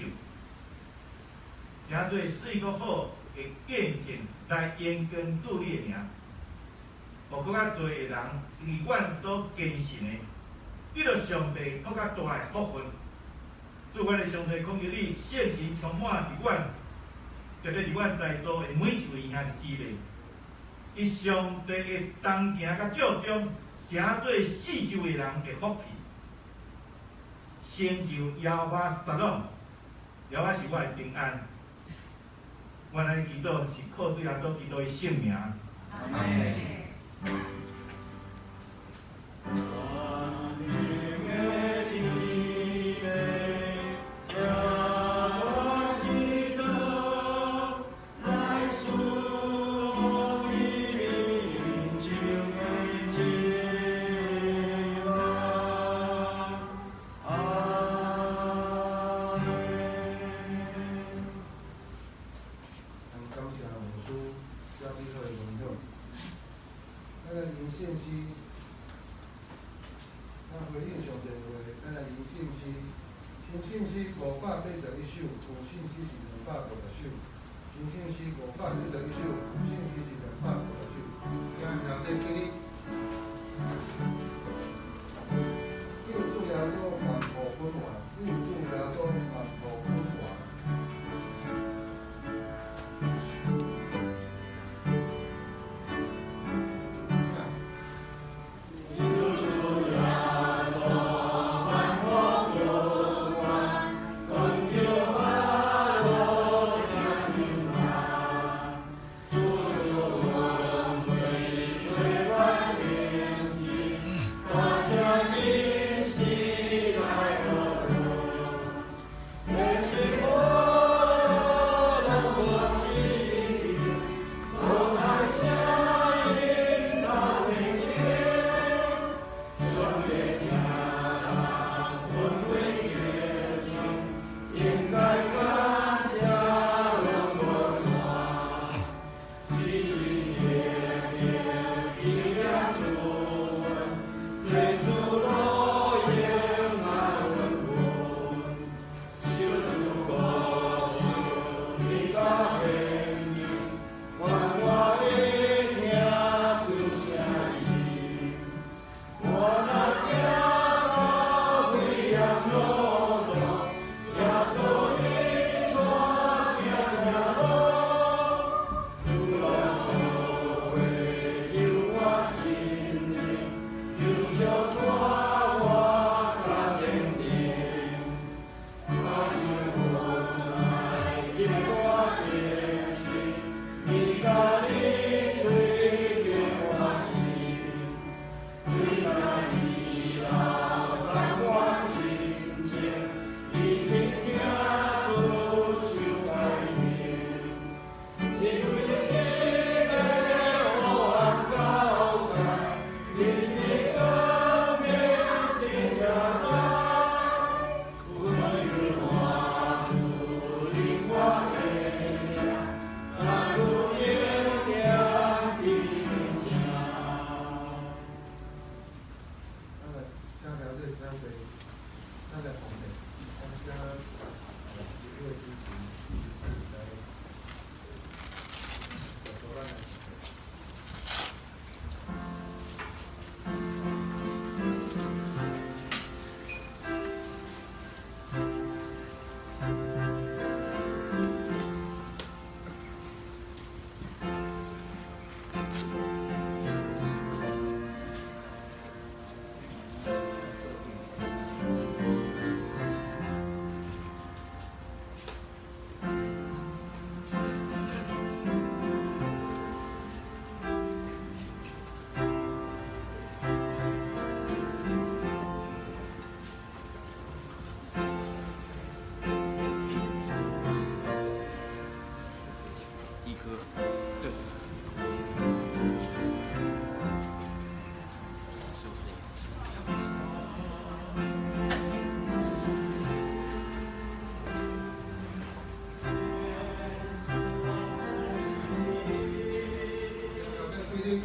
诚侪水果好的见证来延根助你的名，互更较侪的人以阮所坚信的，得到上帝更较大的福分。主阮的上帝恳求你现时充满伫阮，特别伫阮在座的每一位兄弟姊妹，以上帝的同行甲照中，诚做四周的人的福气。成就耶和华撒冷，耶和华是我的平安。阮来祈祷是靠主耶稣基督的圣名。阿门。，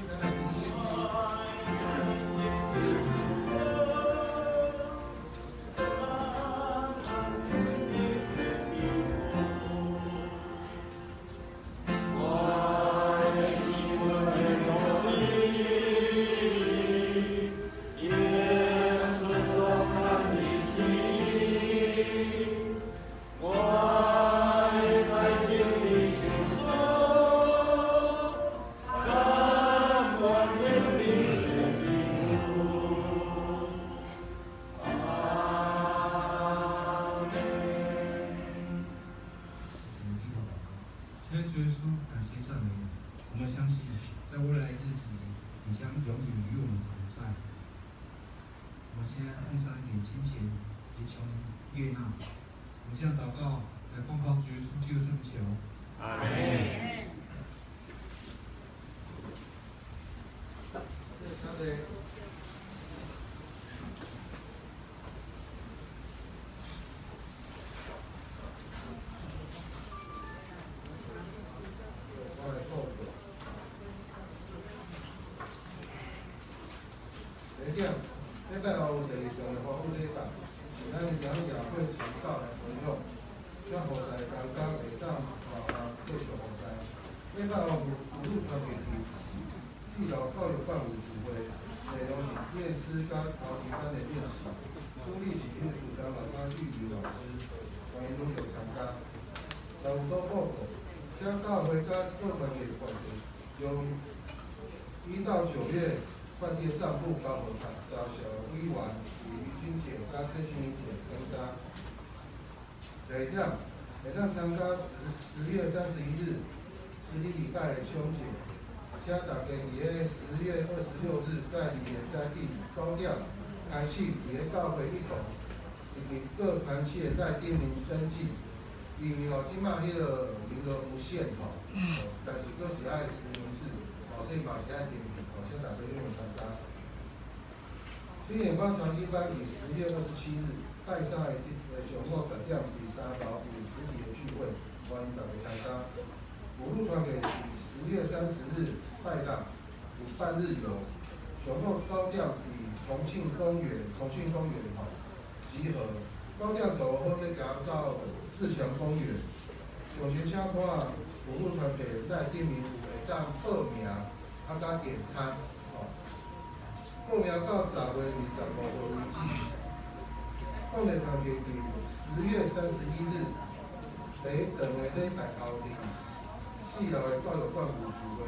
咱来迎新。现在主耶稣，感谢赞美你，我们相信，在未来日子里，你将永远与我们同在。我们现在奉上一点金钱，也求您悦纳。我们这样祷告，来奉靠主耶稣基督圣求。阿门。他的。礼拜后第二上的欢呼礼拜，是咱养社会传道的分享，叫何在刚刚会当继续何在。礼拜后妇女团体第4教育办有聚会，内容是验尸甲头期班的练习，主理是因为主张老师预留老师，欢迎拢有参加。有所报告，将教会甲各团体关系，由1到9月。饭店账户交互交小委员与于君姐甲郑欣怡姐参加。第二点，会当参加10月31日是礼拜的秋节，请大家伫个10月26日在梨园在地高调开始伫个教会一同，以及各团契的在订名登记。因为即马迄个名额无限但是佫是爱实名制，所以嘛是爱订名。请大家踊跃参加。新眼观长一班以10月27日拜上上午10点第3楼有实体的聚会，欢迎大家参加。五路团体以10月30日拜档有半日游，上午高调以重庆公园集合。高调走后要行到自强公园。上前请看五路团体在订名会当报名。甲点餐，报名到10月25号为止。报名团体于10月31日，第一场的礼拜后伫4楼的教育馆有聚会，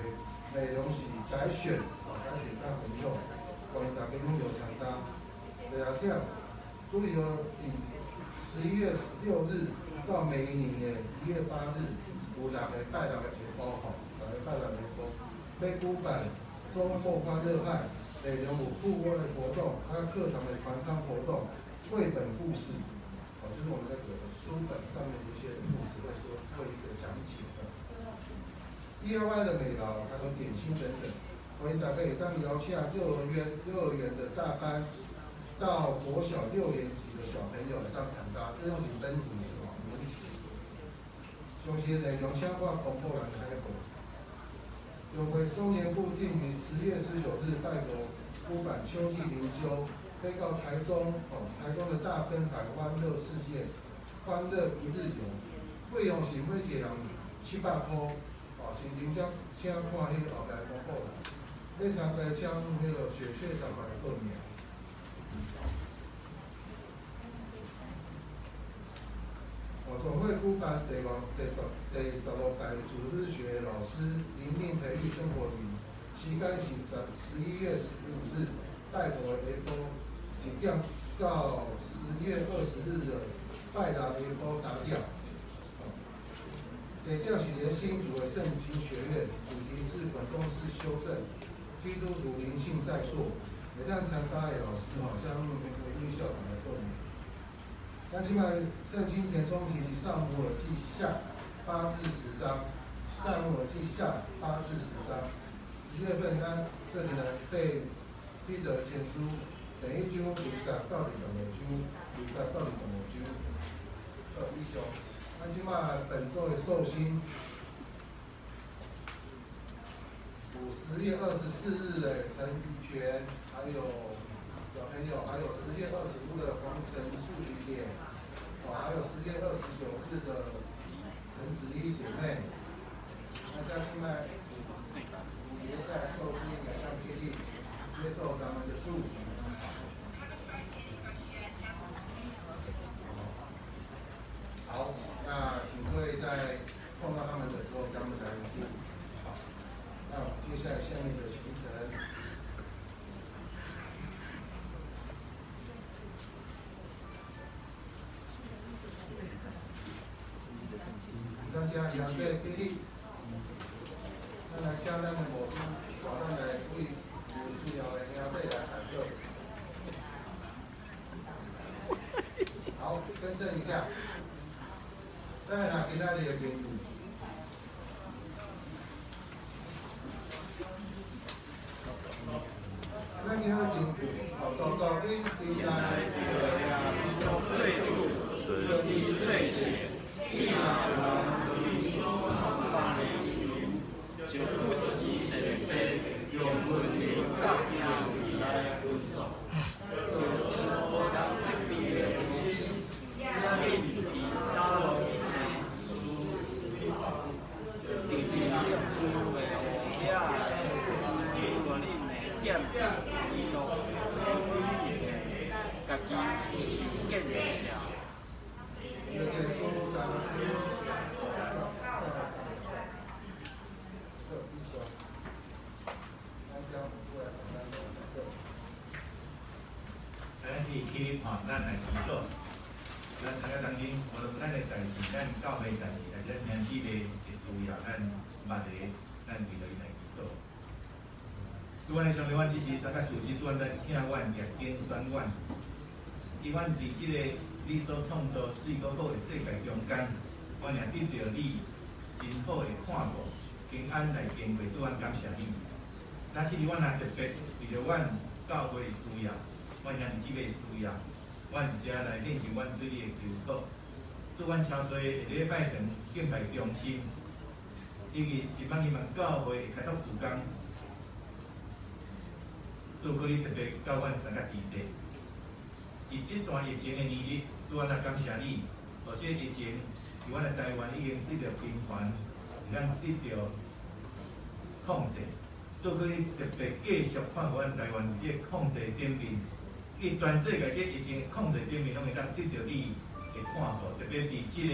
内容是改选甲分享，欢迎大家踊跃参加。第二点，主理由伫11月16日到每一年的1月8日，有6个拜6个节包，6个拜6个节包。要举办周末欢乐派，内容有互窝的活动，还有课堂的团康活动、绘本故事，就是我们那个书本上面的一些故事会一个讲解的。DIY 的美劳，还有点心等等，欢迎大家也当邀请幼儿园的大班到国小6年级的小朋友来当参加，这种是本土的年级。详细内容请看公布栏开播。优惠收年部定于10月19日带头出版秋季灵修，飞到台中的大滨海欢乐世界欢乐一日游，费用是每一个人700块，是您将请看迄个后台公布啦。要参加请迄个雪雀小孩报名。总会举办第15届主日学老师灵命培育生活营，时间是11月15日拜托的下晡1点到10月20日的拜六下晡3点。地点是伫新竹的圣经学院，主题是本公司修正基督徒灵性在座，会当参加的老师将培育校长来报名。那即摆圣经填充题是撒母耳记下8至10章，撒母耳记下8至10章。10月份咱这里呢被彼得前书第1章20到25章，20到25章。以上，咱即摆本周的寿星有10月24日的陈宇泉，还有小朋友，还有10月25日的黄晨数学姐，还有10月29日的陈子怡姐妹。那像现在五爷在寿星也向接力接受咱们的祝福。好，那请各位在碰到他们的时候，他们来祝福。好，那接下来下面的行程。大家也要对给力，咱来请咱的牧师，咱来为有需要的兄弟来喊歌。好，更正一下。咱来今仔日的评语。咱今仔日评语，道道因心来，最初，真理最显，一马人民创办的就不惜人非，用文明教养未来的运送，就是我当这边的心，将命题打落一切，定定思维遐如果恁的检记录，家己受见效。有件书上。咱是去看咱来祈祷，咱大家当今无论咱的代志，咱教会代志，咱兄弟的需要，咱捌个，咱为着伊来祈祷。主阮的上帝，阮只是三甲主旨，主阮在听阮也跟选阮，伊阮伫即个你所创造水果好的世界中间，阮也得到你真好的看顾，平安来经过，主阮感谢你。咱即日阮也特别为着阮教会的需要。阮兄弟姊妹需要，阮遮来练习阮对你的求祷。祝阮超多下礼拜堂敬拜中心，因为希望你们教会会开拓时间，祝福你特别到阮三甲地地。伫这段疫情的年日，祝阮也感谢你，而这疫情伫阮的台湾已经得到平缓，咱得到控制。祝福你特别继续看阮台湾这控制顶面。伊全世界这疫情控制顶面，拢会当得到你的看顾，特别伫即个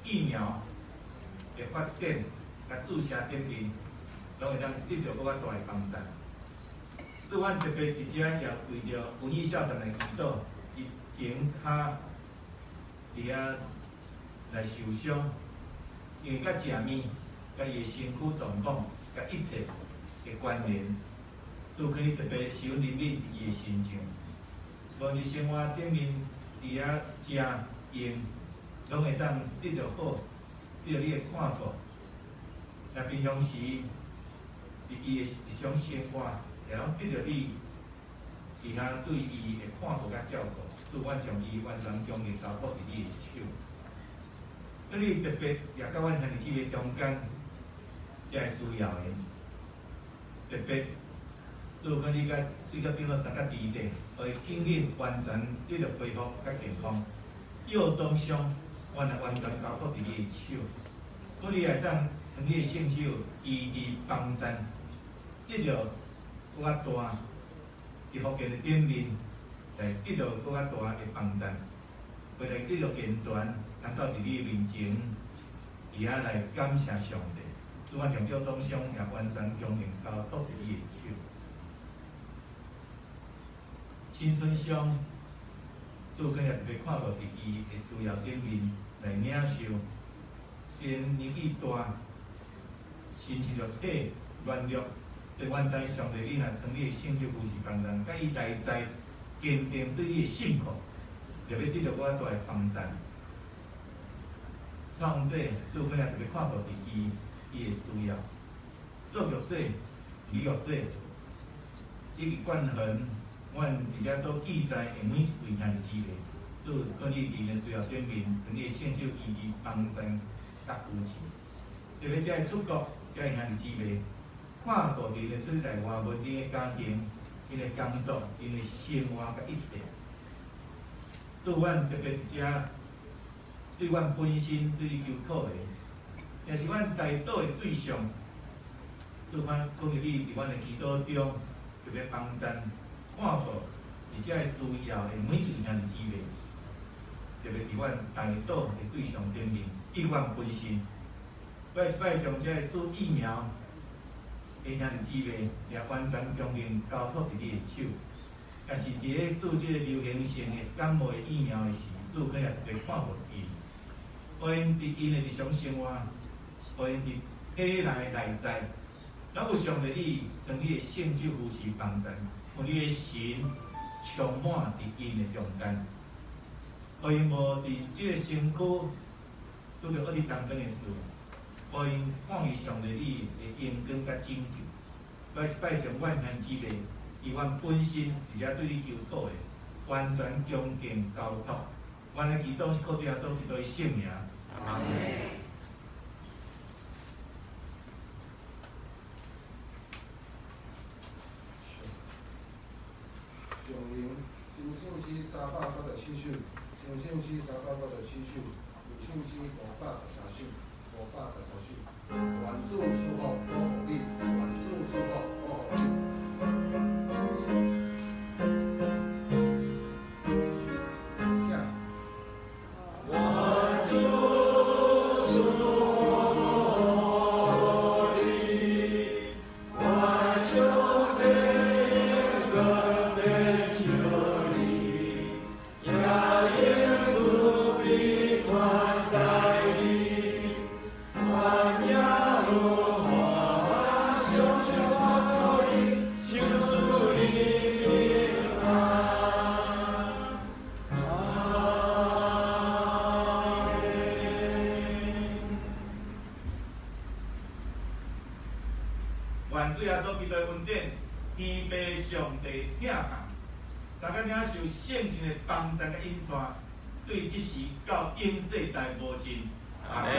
疫苗的发展、甲注射顶面，拢会当得到更较大的帮助。所以，阮特别伫遮也为着文艺校长来祈祷，伊前骹伫遐来受伤，因为甲食面、甲伊的身躯状况、甲一切的关联。祝可以特别受怜悯伊的心情，无论生活顶面伫遐食用，拢会当得到好，得到你的看顾。那平常时，伊的日常生活，也拢得到你伫遐对伊的看顾甲照顾。祝阮将伊完全将伊交付伫你的手。那你特别也甲阮兄弟姊妹中间，才会需要的，特别。祝福你甲水甲变到三甲地地，互伊紧紧完全得到恢复甲健康。药中伤，阮也完全交付伫你的手，互你会当从你的圣手医治帮助，得到更较大伫福建的顶面，来得到更较大的帮助，为来继续健全，能够伫你的面前，伫遐来感谢上帝。祝阮将药中伤也完全将因交付伫你的手。青春伤，祝可能特别看到伫伊的需要顶面来领受。虽然年纪大，身体着体软弱，对阮知上帝你若从你的圣手扶持帮助，甲伊内在坚定对你的信靠，就要得到我大的帮助。创者祝可能特别看到伫伊的需要，数学者、理学者，以及冠恒。阮伫遮所记载的每一位兄弟姊妹，做可你伫个需要顶面，从你圣手医治帮助甲扶持。特别遮个出国，遮个兄弟姊妹，看到伫咧出来外面因的家庭、因的工作、因的生活甲一切。做阮特别伫遮，对阮本身对你求讨的，也是阮台岛的对象。做阮讲着你伫阮的祈祷中，特别帮衬，看到而且需要的每一个兄弟姊妹，特别伫阮台岛的对象顶面，以阮本身，我一摆将这做疫苗的兄弟姊妹，也完全恭敬交托伫你的手。也是伫咧做即个流行性的感冒的疫苗的时，主可也特别看护伊，互因伫因的日常生活，互因伫体内内在，咱有上帝你将你的圣手扶持帮衬，互你的神充满伫因的中间，互因无伫即个身躯拄着恶日当中的事，互因看见上帝你的恩光甲拯救。我一摆将阮兄姊妹。以阮本身，而且对你求讨的，完全恭敬交托。阮的祈祷是靠主耶稣基督的圣名。阿门。上灵新信息387首，新信息387首，有信息513首，513首。愿主赐福保护你，愿主赐福保护你。愿主耶稣基督的恩典，天父上帝疼爱，三个领受圣神的帮助甲引带，对即时到永世代无尽。阿门。